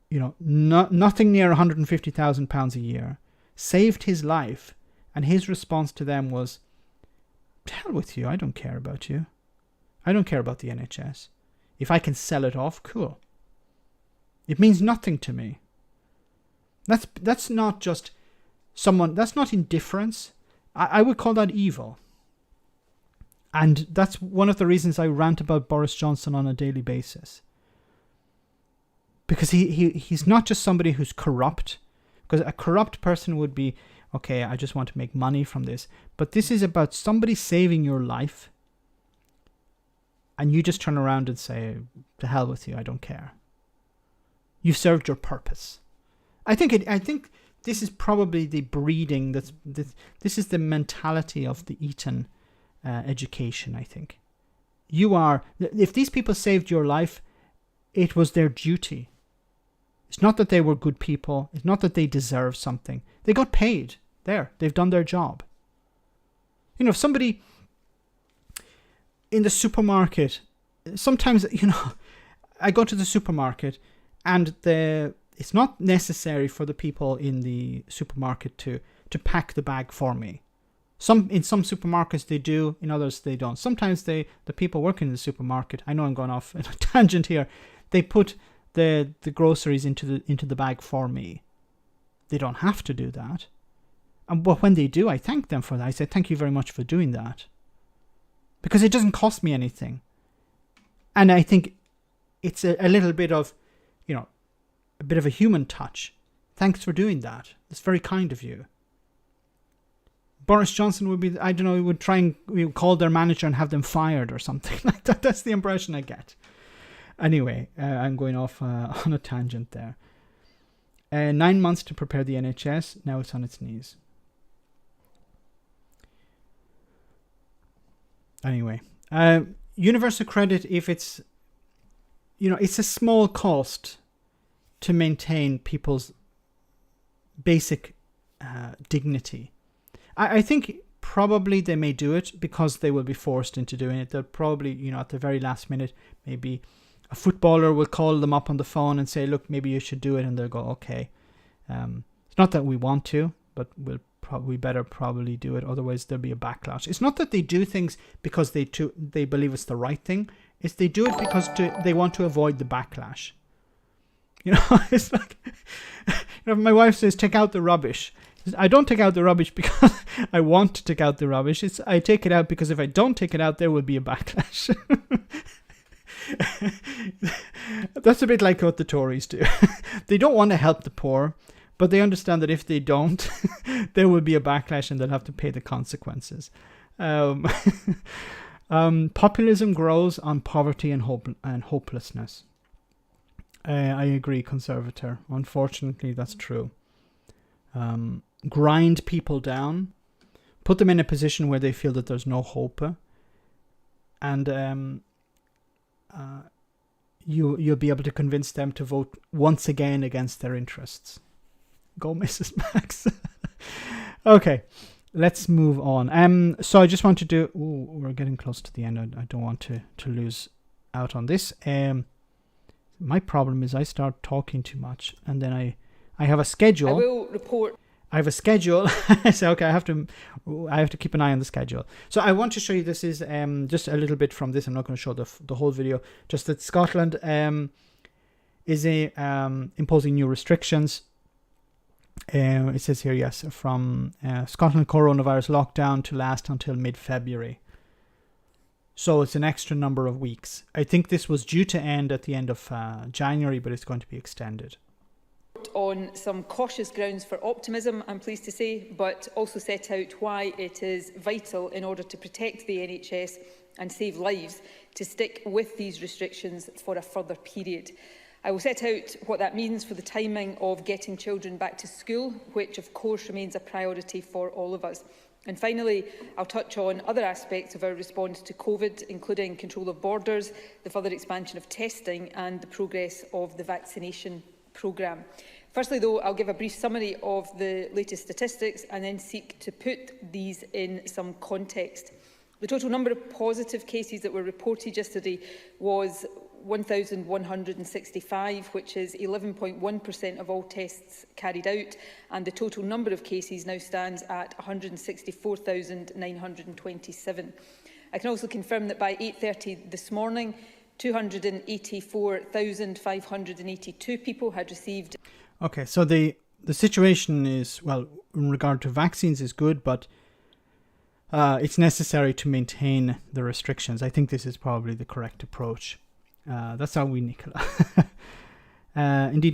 you know, nothing near £150,000 a year, saved his life, and his response to them was, "To hell with you, I don't care about you. I don't care about the NHS. If I can sell it off, cool. It means nothing to me." That's not just someone, that's not indifference. I would call that evil. And that's one of the reasons I rant about Boris Johnson on a daily basis. Because he's not just somebody who's corrupt. Because a corrupt person would be, okay, I just want to make money from this. But this is about somebody saving your life. And you just turn around and say, to hell with you, I don't care. You've served your purpose. I think this is probably the breeding, this is the mentality of the Eton education, I think. If these people saved your life, it was their duty. It's not that they were good people. It's not that they deserve something. They got paid. They've done their job. You know, if somebody in the supermarket, sometimes, you know, I go to the supermarket and it's not necessary for the people in the supermarket to pack the bag for me. In some supermarkets they do, in others they don't. Sometimes the people working in the supermarket, I know I'm going off on a tangent here, they put the groceries into the bag for me. They don't have to do that. But when they do, I thank them for that. I say, thank you very much for doing that. Because it doesn't cost me anything. And I think it's a little bit of, you know, a bit of a human touch. Thanks for doing that. It's very kind of you. Boris Johnson would be, I don't know, he would call their manager and have them fired or something like that. That's the impression I get. Anyway, I'm going off on a tangent there. 9 months to prepare the NHS. Now it's on its knees. Anyway, universal credit, if it's, you know, it's a small cost to maintain people's basic dignity. I think probably they may do it because they will be forced into doing it. They'll probably, you know, at the very last minute, maybe a footballer will call them up on the phone and say, look, maybe you should do it. And they'll go, okay. It's not that we want to, but we better probably do it. Otherwise, there'll be a backlash. It's not that they do things because they believe it's the right thing. It's they do it because they want to avoid the backlash. You know, it's like, you know, my wife says, take out the rubbish. I don't take out the rubbish because I want to take out the rubbish. I take it out because if I don't take it out, there will be a backlash. That's a bit like what the Tories do. They don't want to help the poor, but they understand that if they don't, there will be a backlash and they'll have to pay the consequences. Populism grows on poverty and hopelessness. I agree, Conservator. Unfortunately, that's true. Grind people down, put them in a position where they feel that there's no hope, and you'll be able to convince them to vote once again against their interests. Go, Mrs. Max. Okay, let's move on. So I just want to do. Ooh, we're getting close to the end. I don't want to lose out on this. My problem is I start talking too much, and then I have a schedule. I will report. I have a schedule. So okay, I have to keep an eye on the schedule. So I want to show you, this is just a little bit from this. I'm not going to show the whole video. Just that Scotland is imposing new restrictions. It says here, yes, from Scotland coronavirus lockdown to last until mid-February. So it's an extra number of weeks. I think this was due to end at the end of January, but it's going to be extended. On some cautious grounds for optimism, I'm pleased to say, but also set out why it is vital in order to protect the NHS and save lives to stick with these restrictions for a further period. I will set out what that means for the timing of getting children back to school, which of course remains a priority for all of us. And finally, I'll touch on other aspects of our response to COVID, including control of borders, the further expansion of testing and the progress of the vaccination programme. Firstly, though, I'll give a brief summary of the latest statistics and then seek to put these in some context. The total number of positive cases that were reported yesterday was 1,165, which is 11.1% of all tests carried out, and the total number of cases now stands at 164,927. I can also confirm that by 8:30 this morning, 284,582 people had received. Okay, so the situation is, well, in regard to vaccines is good, but it's necessary to maintain the restrictions. I think this is probably the correct approach. That's how we, Nicola. Indeed,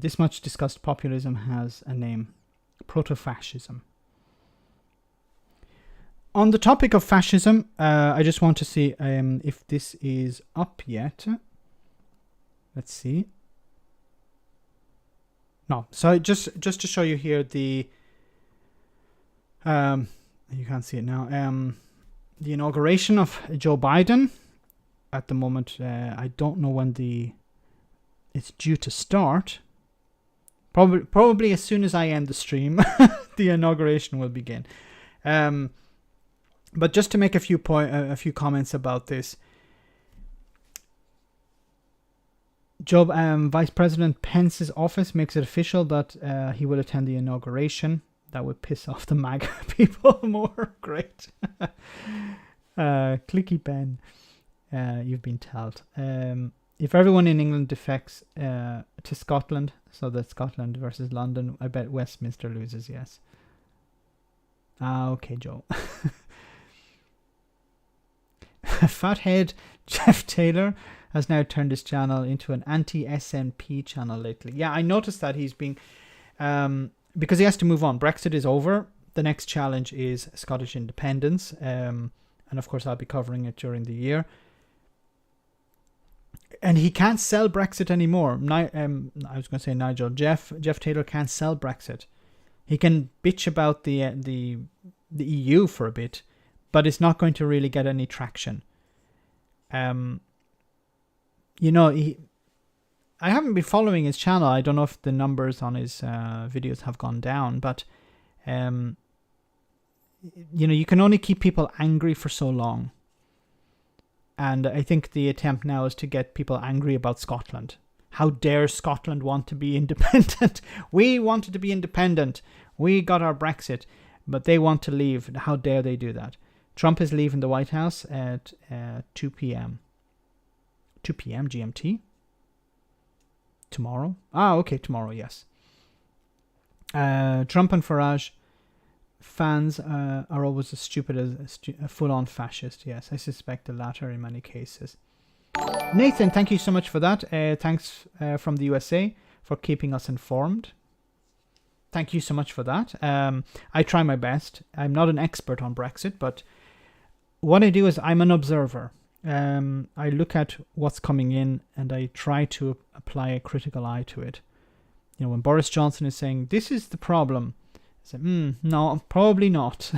this much discussed populism has a name: proto-fascism. On the topic of fascism, I just want to see if this is up yet. Let's see. No, so just to show you here the you can't see it now. The inauguration of Joe Biden. At the moment, I don't know when it's due to start. Probably as soon as I end the stream, the inauguration will begin. But just to make a few comments about this, Vice President Pence's office makes it official that he will attend the inauguration. That would piss off the MAGA people more. Great. Clicky pen. You've been told. If everyone in England defects to Scotland, so that Scotland versus London, I bet Westminster loses, yes. Okay, Joe. Fathead Jeff Taylor has now turned his channel into an anti-SNP channel lately. Yeah, I noticed that he's being... because he has to move on. Brexit is over. The next challenge is Scottish independence. And of course, I'll be covering it during the year. And he can't sell Brexit anymore. I was going to say Nigel. Jeff Taylor can't sell Brexit. He can bitch about the EU for a bit, but it's not going to really get any traction. I haven't been following his channel. I don't know if the numbers on his videos have gone down, but you can only keep people angry for so long. And I think the attempt now is to get people angry about Scotland. How dare Scotland want to be independent? We wanted to be independent. We got our Brexit, but they want to leave. How dare they do that? Trump is leaving the White House at 2 p.m. 2 p.m. GMT? Tomorrow? Okay, tomorrow, yes. Trump and Farage fans are always as stupid as a full-on fascist. Yes, I suspect the latter in many cases. Nathan, thank you so much for that. Thanks from the USA for keeping us informed. Thank you so much for that. I try my best. I'm not an expert on Brexit, but what I do is I'm an observer. I look at what's coming in and I try to apply a critical eye to it. When Boris Johnson is saying, this is the problem, I say, no, probably not.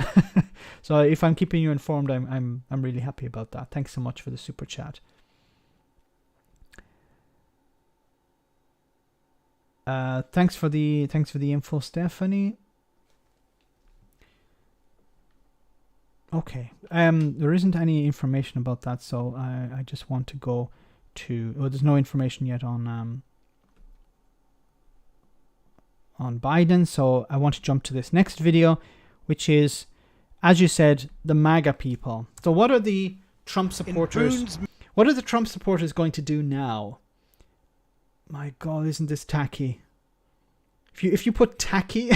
So if I'm keeping you informed, I'm really happy about that. Thanks so much for the super chat. Thanks for the info, Stephanie. Okay. There isn't any information about that, so I just want to go to. Well, there's no information yet on Biden, so I want to jump to this next video, which is, as you said, the MAGA people. So what are the Trump supporters? What are the Trump supporters going to do now? My God, isn't this tacky? If you put tacky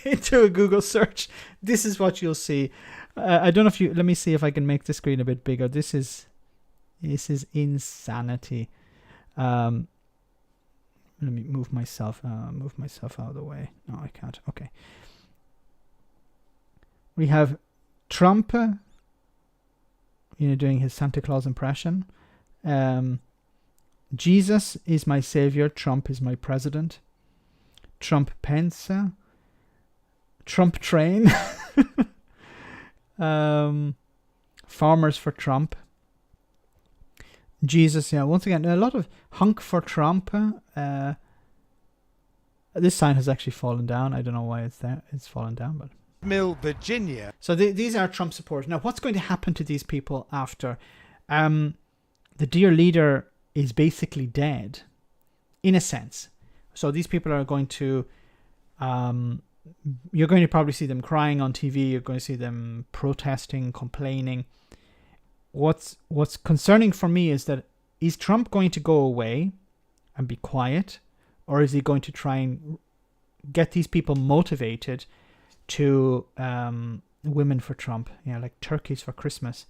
into a Google search, this is what you'll see. I don't know if you. Let me see if I can make the screen a bit bigger. This is insanity. Let me move myself out of the way. No, I can't. Okay. We have Trump, doing his Santa Claus impression. Jesus is my savior. Trump is my president. Trump Pence. Trump train. Farmers for Trump. Jesus, yeah, once again, a lot of hunk for Trump. This sign has actually fallen down. I don't know why it's there. It's fallen down, but... Mill, Virginia. So these are Trump supporters. Now, what's going to happen to these people after? The dear leader is basically dead, in a sense. So these people are going to... you're going to probably see them crying on TV. You're going to see them protesting, complaining. What's concerning for me is that, is Trump going to go away and be quiet, or is he going to try and get these people motivated to women for Trump, like turkeys for Christmas?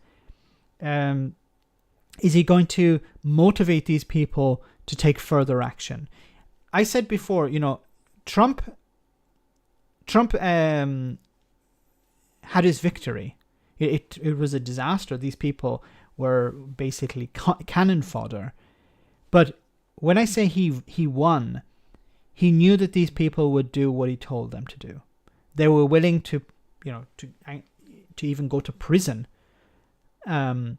Is he going to motivate these people to take further action? I said before, Trump had his victory. It was a disaster. These people were basically cannon fodder. But when I say he won, he knew that these people would do what he told them to do. They were willing to even go to prison on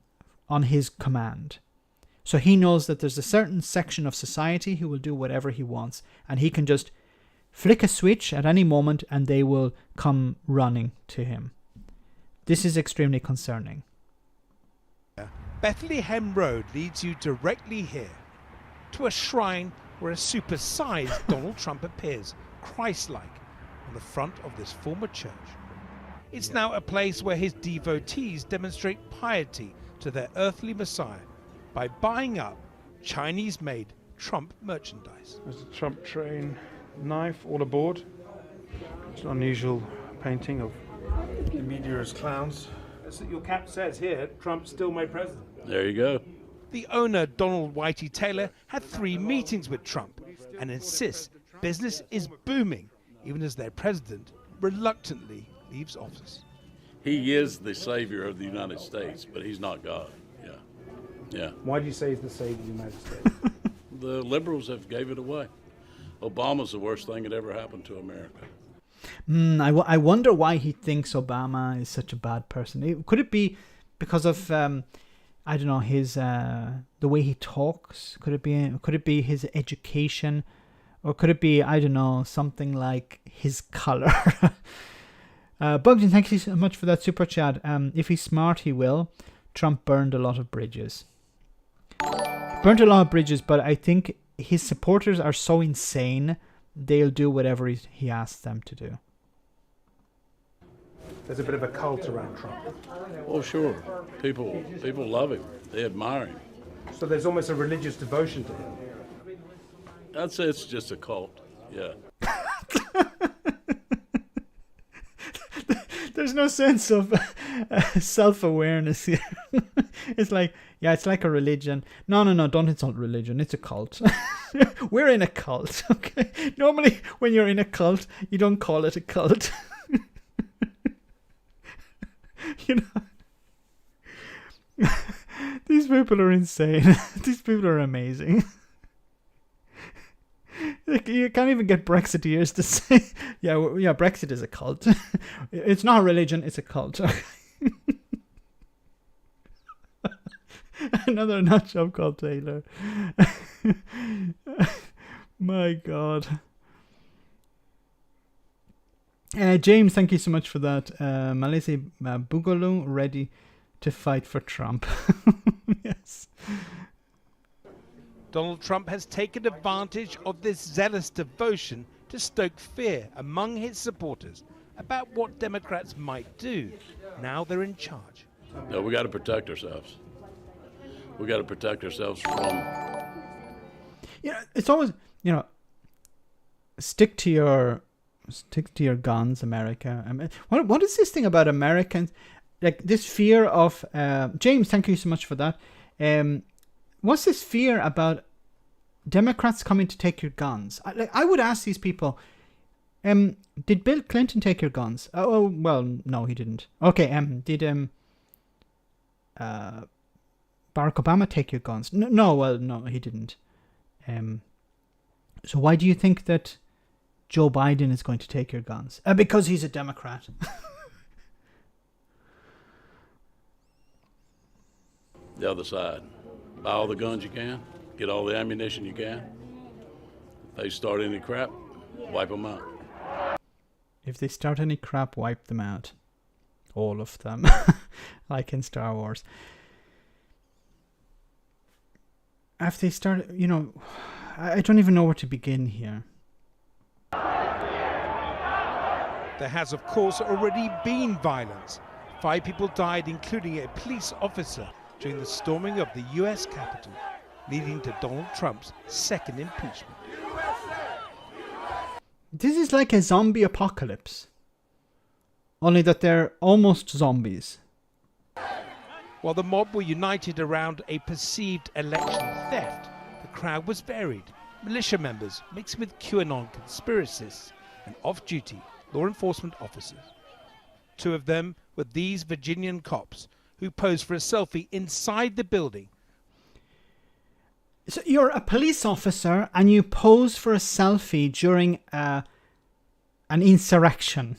his command. So he knows that there's a certain section of society who will do whatever he wants, and he can just flick a switch at any moment and they will come running to him. This is extremely concerning. Bethlehem Road leads you directly here to a shrine where a supersized Donald Trump appears, Christ-like, on the front of this former church. It's now a place where his devotees demonstrate piety to their earthly Messiah by buying up Chinese-made Trump merchandise. There's a Trump train knife all aboard. It's an unusual painting of the media as clowns. As your cap says here, Trump's still my president. There you go. The owner, Donald Whitey Taylor, had 3 meetings with Trump and insists business is booming, even as their president reluctantly leaves office. He is the savior of the United States, but he's not God. Yeah. Why do you say he's the savior of the United States? The liberals have gave it away. Obama's the worst thing that ever happened to America. I wonder why he thinks Obama is such a bad person. Could it be because of I don't know, his the way he talks? Could it be his education, or could it be, I don't know, something like his color? Bugden, thank you so much for that super chat. If he's smart, he will. Trump burned a lot of bridges. But I think his supporters are so insane, they'll do whatever he asks them to do. There's a bit of a cult around Trump. Oh, sure. People love him. They admire him. So there's almost a religious devotion to him. I'd say it's just a cult. Yeah. There's no sense of self-awareness here. It's like, yeah, it's like a religion. No, don't insult religion. It's a cult. We're in a cult, okay? Normally, when you're in a cult, you don't call it a cult. These people are insane. These people are amazing. You can't even get Brexiteers to say, yeah, Brexit is a cult. It's not a religion, it's a cult. Another nut job called Taylor. My God. James, thank you so much for that. Malaysia Boogaloo ready to fight for Trump. Yes. Donald Trump has taken advantage of this zealous devotion to stoke fear among his supporters about what Democrats might do now they're in charge. No, we got to protect ourselves. We got to protect ourselves from... It's always, stick to your guns, America. What is this thing about Americans? Like this fear of... James, thank you so much for that. What's this fear about Democrats coming to take your guns? I would ask these people, did Bill Clinton take your guns? Oh, well, no, he didn't. Okay, did Barack Obama take your guns? No, he didn't. So why do you think that Joe Biden is going to take your guns? Because he's a Democrat. The other side. Buy all the guns you can. Get all the ammunition you can. If they start any crap, wipe them out. If they start any crap, wipe them out. All of them. Like in Star Wars. If they start, I don't even know where to begin here. There has, of course, already been violence. 5 people died, including a police officer, during the storming of the US Capitol, leading to Donald Trump's second impeachment. This is like a zombie apocalypse. Only that they're almost zombies. While the mob were united around a perceived election theft, the crowd was varied. Militia members mixed with QAnon conspiracists and off-duty law enforcement officers. 2 of them were these Virginian cops who posed for a selfie inside the building. So you're a police officer and you pose for a selfie during an insurrection.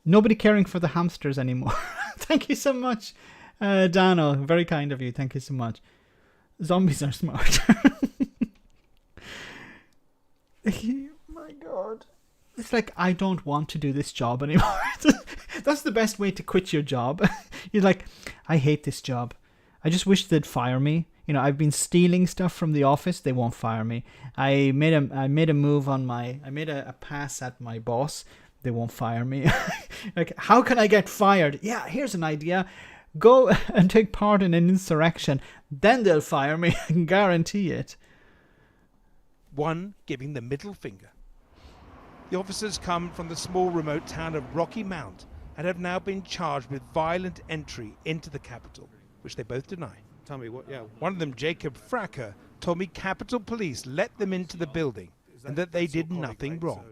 Nobody caring for the hamsters anymore. Thank you so much, Dano. Very kind of you. Thank you so much. Zombies are smart. My God. It's like, I don't want to do this job anymore. That's the best way to quit your job. You're like, I hate this job. I just wish they'd fire me. I've been stealing stuff from the office. They won't fire me. I made a move on I made a pass at my boss. They won't fire me. Like, how can I get fired? Yeah, here's an idea. Go and take part in an insurrection. Then they'll fire me. I can guarantee it. One giving the middle finger. The officers come from the small remote town of Rocky Mount and have now been charged with violent entry into the Capitol, which they both deny. Tell me what, yeah. One of them, Jacob Fracker, told me Capitol Police let them into the building and that they did nothing wrong.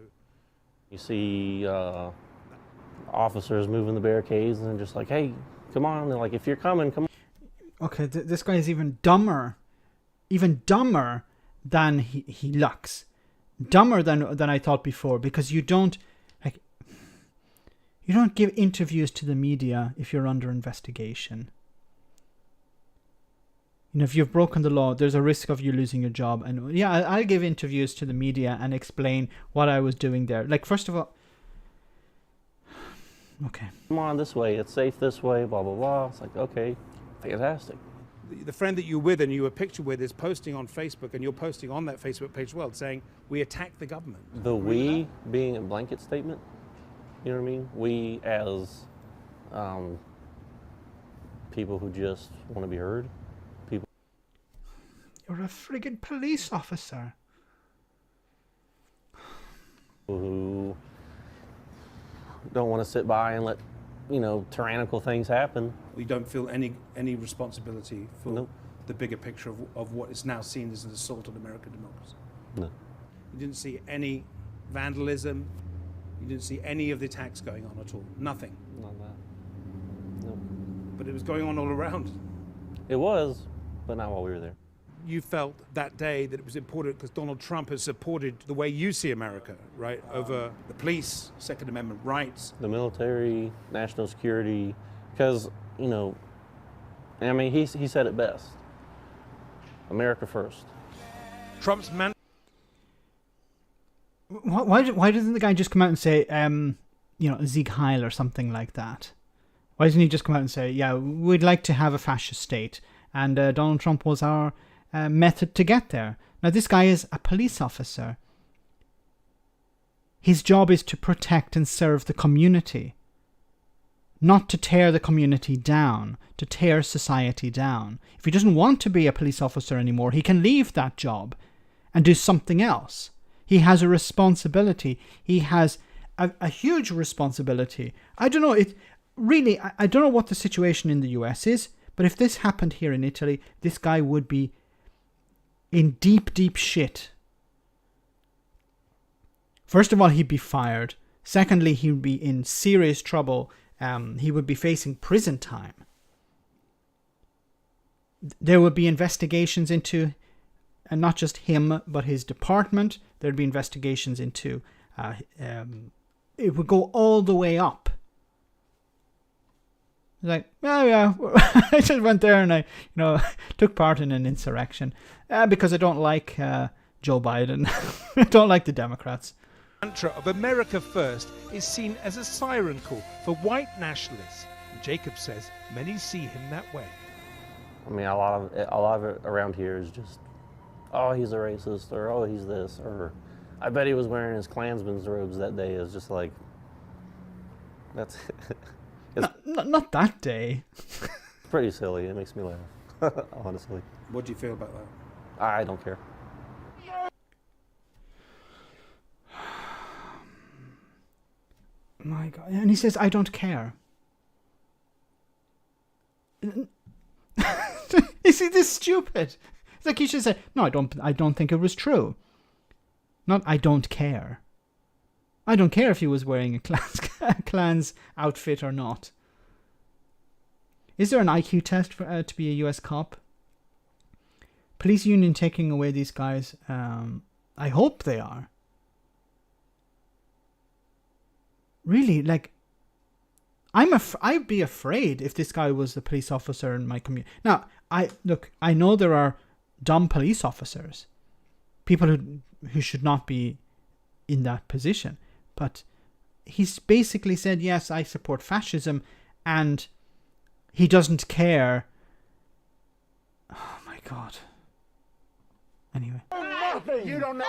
You see officers moving the barricades and they're just like, hey, come on. They're like, if you're coming, come on. Okay, this guy is even dumber than he looks. Dumber than I thought before, because you don't give interviews to the media if you're under investigation. If you've broken the law, there's a risk of you losing your job. And yeah, I'll give interviews to the media and explain what I was doing there. Like, first of all, okay, come on this way, it's safe this way, blah blah blah. It's like, okay, fantastic. The friend that you're with and you were pictured with is posting on Facebook, and you're posting on that Facebook page as well, saying we attack the government. The we being a blanket statement, you know what I mean? We as people who just want to be heard. People. You're a friggin' police officer. Who don't want to sit by and let tyrannical things happen. We don't feel any responsibility for the bigger picture of what is now seen as an assault on American democracy. No. You didn't see any vandalism. You didn't see any of the attacks going on at all. Nothing. Not that. No. But it was going on all around. It was, but not while we were there. You felt that day that it was important because Donald Trump has supported the way you see America, right? Over the police, Second Amendment rights. The military, national security, because, he said it best. America first. Trump's man. Why doesn't the guy just come out and say, Sieg Heil or something like that? Why doesn't he just come out and say, yeah, we'd like to have a fascist state, and Donald Trump was our method to get there? Now, this guy is a police officer. His job is to protect and serve the community, not to tear the community down, to tear society down. If he doesn't want to be a police officer anymore, he can leave that job and do something else. He has a responsibility. He has a huge responsibility. I don't know. I don't know what the situation in the US is, but if this happened here in Italy, this guy would be in deep, deep shit. First of all, he'd be fired. Secondly, he would be in serious trouble. He would be facing prison time. There would be investigations into, and not just him, but his department. There'd be investigations into, it would go all the way up. Like, oh yeah, I just went there and I, took part in an insurrection because I don't like Joe Biden. I don't like the Democrats. The mantra of America First is seen as a siren call for white nationalists, and Jacob says many see him that way. I mean, a lot of it around here is just, oh, he's a racist, or oh, he's this, or I bet he was wearing his Klansman's robes that day. Is just like, that's not that day. It's pretty silly. It makes me laugh, honestly. What do you feel about that? I don't care. My God. And he says, I don't care. Is he this stupid? It's like he should say, no, I don't think it was true. Not, I don't care. I don't care if he was wearing a Klan's outfit or not. Is there an IQ test for, to be a US cop? Police union taking away these guys. I hope they are. Really, like, I'd be afraid if this guy was a police officer in my community. Now, I know there are dumb police officers, people who should not be in that position, but he's basically said, yes, I support fascism, and he doesn't care. Oh my God. Anyway. You don't know.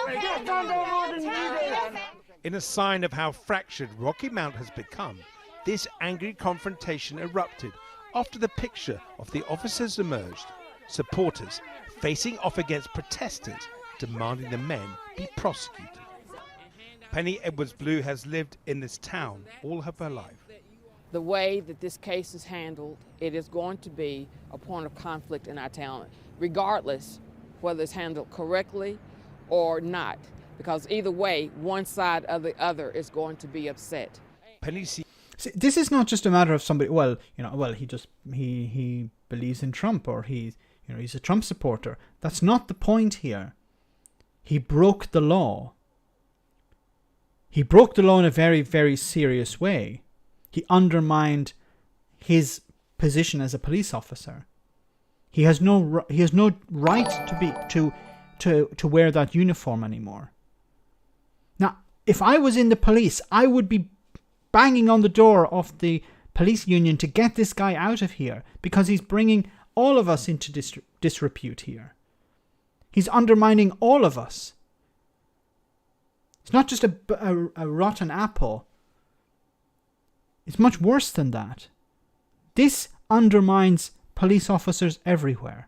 In a sign of how fractured Rocky Mount has become, this angry confrontation erupted after the picture of the officers emerged, supporters facing off against protesters demanding the men be prosecuted. Penny Edwards-Blue has lived in this town all of her life. The way that this case is handled, it is going to be a point of conflict in our town, regardless whether it's handled correctly or not. Because either way, one side or the other is going to be upset. Penny See, this is not just a matter of somebody. He believes in Trump, or he's a Trump supporter. That's not the point here. He broke the law. He broke the law in a very, very serious way. He undermined his position as a police officer. He has no right to wear that uniform anymore. Now, if I was in the police, I would be banging on the door of the police union to get this guy out of here, because he's bringing all of us into disrepute here. He's undermining all of us. It's not just a rotten apple. It's much worse than that. This undermines police officers everywhere.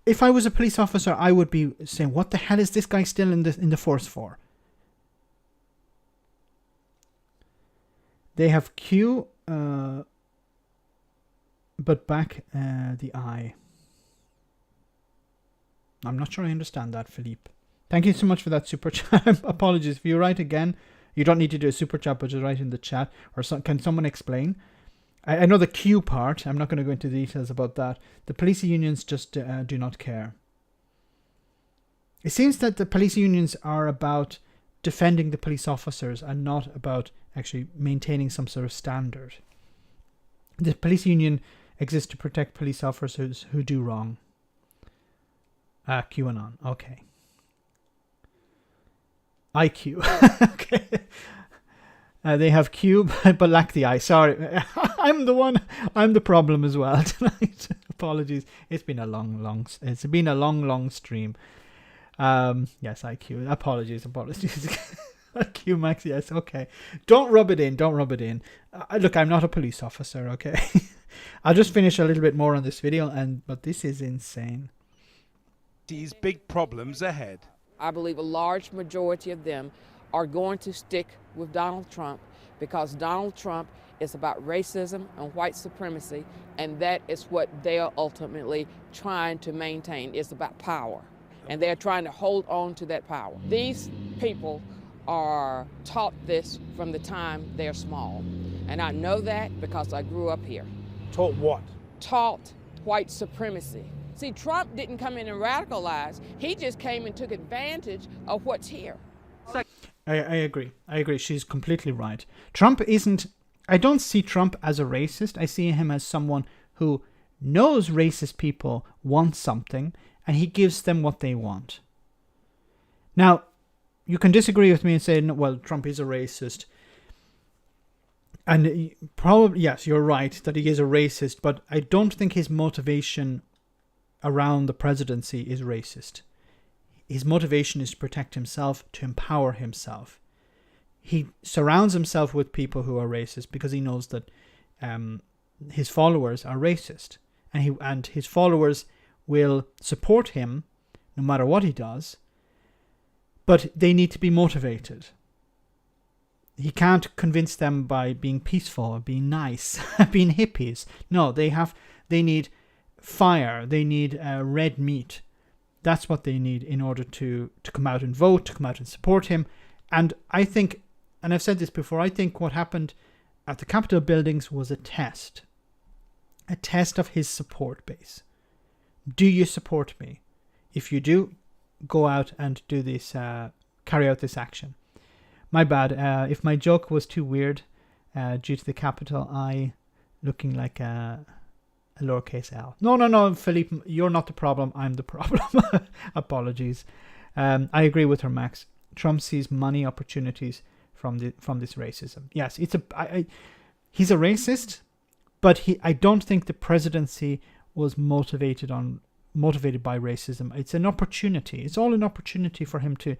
If I was a police officer, I would be saying, what the hell is this guy still in the force for? They have Q, but back the I. I'm not sure I understand that, Philippe. Thank you so much for that super chat. Apologies. If you write again, you don't need to do a super chat, but just write in the chat. Or can someone explain? I know the Q part. I'm not going to go into details about that. The police unions just do not care. It seems that the police unions are about defending the police officers and not about actually maintaining some sort of standard. The police union exists to protect police officers who do wrong. QAnon. Okay. IQ. Okay. They have Q, but lack the I. Sorry, I'm the problem as well tonight. Apologies. It's been a long stream. Yes, IQ. Apologies. IQ Max. Yes. Okay. Don't rub it in. Look, I'm not a police officer. Okay. I'll just finish a little bit more on this video, but this is insane. These big problems ahead. I believe a large majority of them are going to stick with Donald Trump because Donald Trump is about racism and white supremacy, and that is what they are ultimately trying to maintain. It's about power, and they're trying to hold on to that power. These people are taught this from the time they're small, and I know that because I grew up here. Taught what? Taught white supremacy. See, Trump didn't come in and radicalize. He just came and took advantage of what's here. I agree. She's completely right. I don't see Trump as a racist. I see him as someone who knows racist people want something and he gives them what they want. Now, you can disagree with me and say, well, Trump is a racist. And probably, yes, you're right that he is a racist, but I don't think his motivation around the presidency is racist. His motivation is to protect himself, to empower himself. He surrounds himself with people who are racist because he knows that his followers are racist, and his followers will support him no matter what he does, but they need to be motivated. He can't convince them by being peaceful, being nice, being hippies. No, they need fire. They need red meat. That's what they need in order to come out and vote, to come out and support him. And I think, and I've said this before, I think what happened at the Capitol buildings was a test of his support base. Do you support me? If you do, go out and do this, carry out this action. My bad. If my joke was too weird due to the capital I looking like a lowercase l. No, Philippe, you're not the problem. I'm the problem. Apologies. I agree with her, Max. Trump sees money opportunities from this racism. Yes, he's a racist, but I don't think the presidency was motivated by racism. It's an opportunity. It's all an opportunity for him to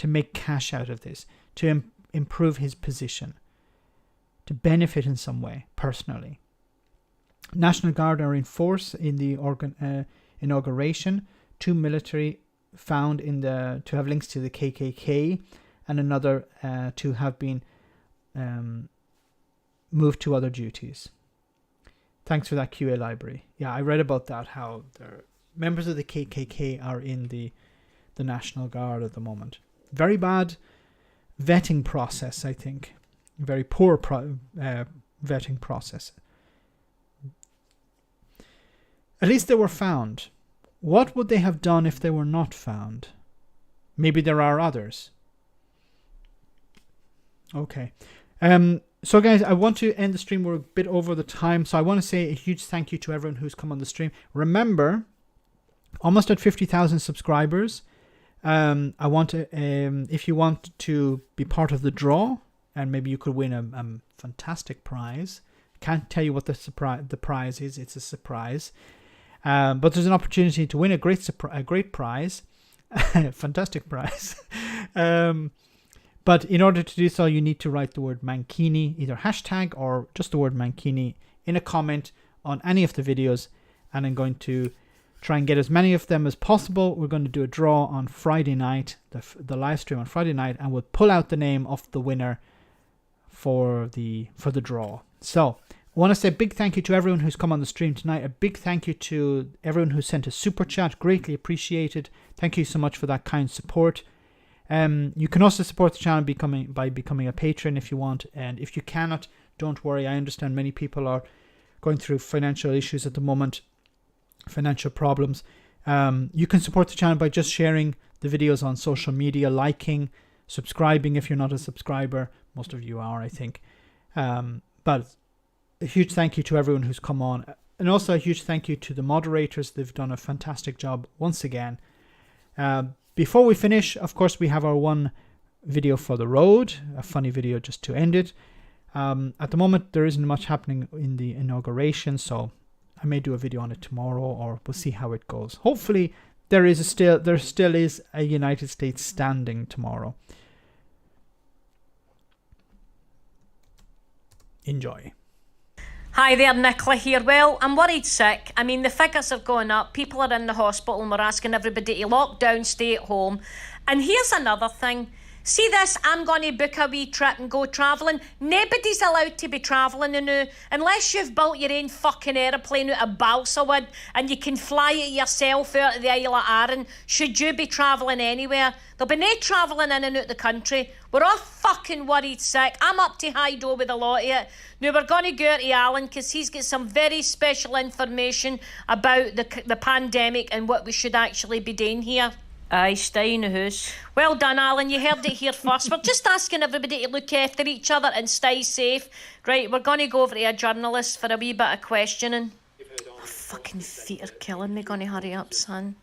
make cash out of this, to improve his position, to benefit in some way personally. National Guard are in force in the inauguration. 2 military found to have links to the KKK, and another 2 have been moved to other duties. Thanks for that, QA Library. Yeah, I read about that, how members of the KKK are in the National Guard at the moment. Very bad vetting process, I think. Very poor vetting process. At least they were found. What would they have done if they were not found? Maybe there are others. Okay. So guys, I want to end the stream. We're a bit over the time. So I want to say a huge thank you to everyone who's come on the stream. Remember, almost at 50,000 subscribers. I want to, if you want to be part of the draw, and maybe you could win a fantastic prize. Can't tell you what the prize is. It's a surprise. But there's an opportunity to win a great prize, fantastic prize. But in order to do so, you need to write the word Mankini, either hashtag or just the word Mankini, in a comment on any of the videos, and I'm going to try and get as many of them as possible. We're going to do a draw on Friday night, the live stream on Friday night, and we'll pull out the name of the winner for the draw. So I want to say a big thank you to everyone who's come on the stream tonight. A big thank you to everyone who sent a super chat. Greatly appreciated. Thank you so much for that kind support. You can also support the channel by becoming a patron if you want. And if you cannot, don't worry. I understand many people are going through financial issues at the moment, financial problems. You can support the channel by just sharing the videos on social media, liking, subscribing if you're not a subscriber. Most of you are, I think. But a huge thank you to everyone who's come on. And also a huge thank you to the moderators. They've done a fantastic job once again. Before we finish, of course, we have our one video for the road, a funny video just to end it. At the moment, there isn't much happening in the inauguration, so I may do a video on it tomorrow, or we'll see how it goes. Hopefully, there still is a United States standing tomorrow. Enjoy. Hi there, Nicola here. Well, I'm worried sick. I mean, the figures are going up. People are in the hospital and we're asking everybody to lock down, stay at home. And here's another thing. See this, I'm going to book a wee trip and go travelling. Nobody's allowed to be travelling now, unless you've built your own fucking aeroplane out of balsa wood and you can fly it yourself out of the Isle of Arran. Should you be travelling anywhere? There'll be no travelling in and out the country. We're all fucking worried sick. I'm up to high door with a lot of it. Now we're going to go to Alan because he's got some very special information about the pandemic and what we should actually be doing here. Aye, stay in the house. Well done, Alan. You heard it here first. We're just asking everybody to look after each other and stay safe. Right, we're going to go over to a journalist for a wee bit of questioning. My fucking feet are killing me. Going to hurry up, son.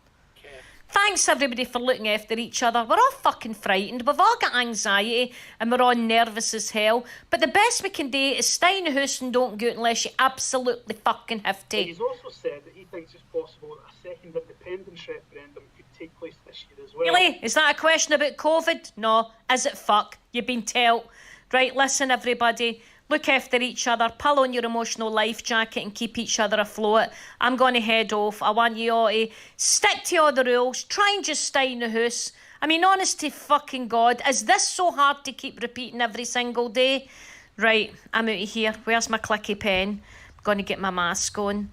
Thanks, everybody, for looking after each other. We're all fucking frightened. We've all got anxiety and we're all nervous as hell. But the best we can do is stay in the house and don't go out unless you absolutely fucking have to. He's also said that he thinks it's possible that a second independence referendum could take place this year as well. Really? Is that a question about COVID? No. Is it fuck? You've been told. Right, listen, everybody. Look after each other, pull on your emotional life jacket and keep each other afloat. I'm going to head off. I want you all to stick to all the rules. Try and just stay in the house. I mean, honest to fucking God, is this so hard to keep repeating every single day? Right, I'm out of here. Where's my clicky pen? I'm going to get my mask on.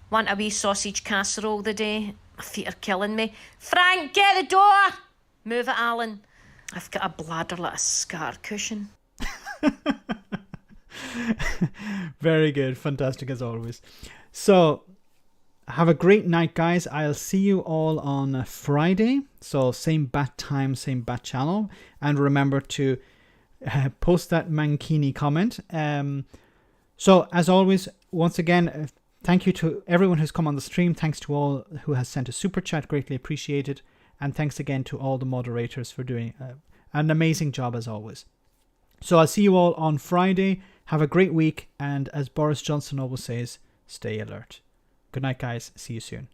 Want a wee sausage casserole today? My feet are killing me. Frank, get the door! Move it, Alan. I've got a bladder like a scar cushion. Very good. Fantastic as always. So, have a great night, guys. I'll see you all on Friday. So, same bat time, same bat channel. And remember to post that Mankini comment. So, as always, once again, thank you to everyone who's come on the stream. Thanks to all who has sent a super chat. Greatly appreciated. And thanks again to all the moderators for doing an amazing job as always. So I'll see you all on Friday. Have a great week. And as Boris Johnson always says, stay alert. Good night, guys. See you soon.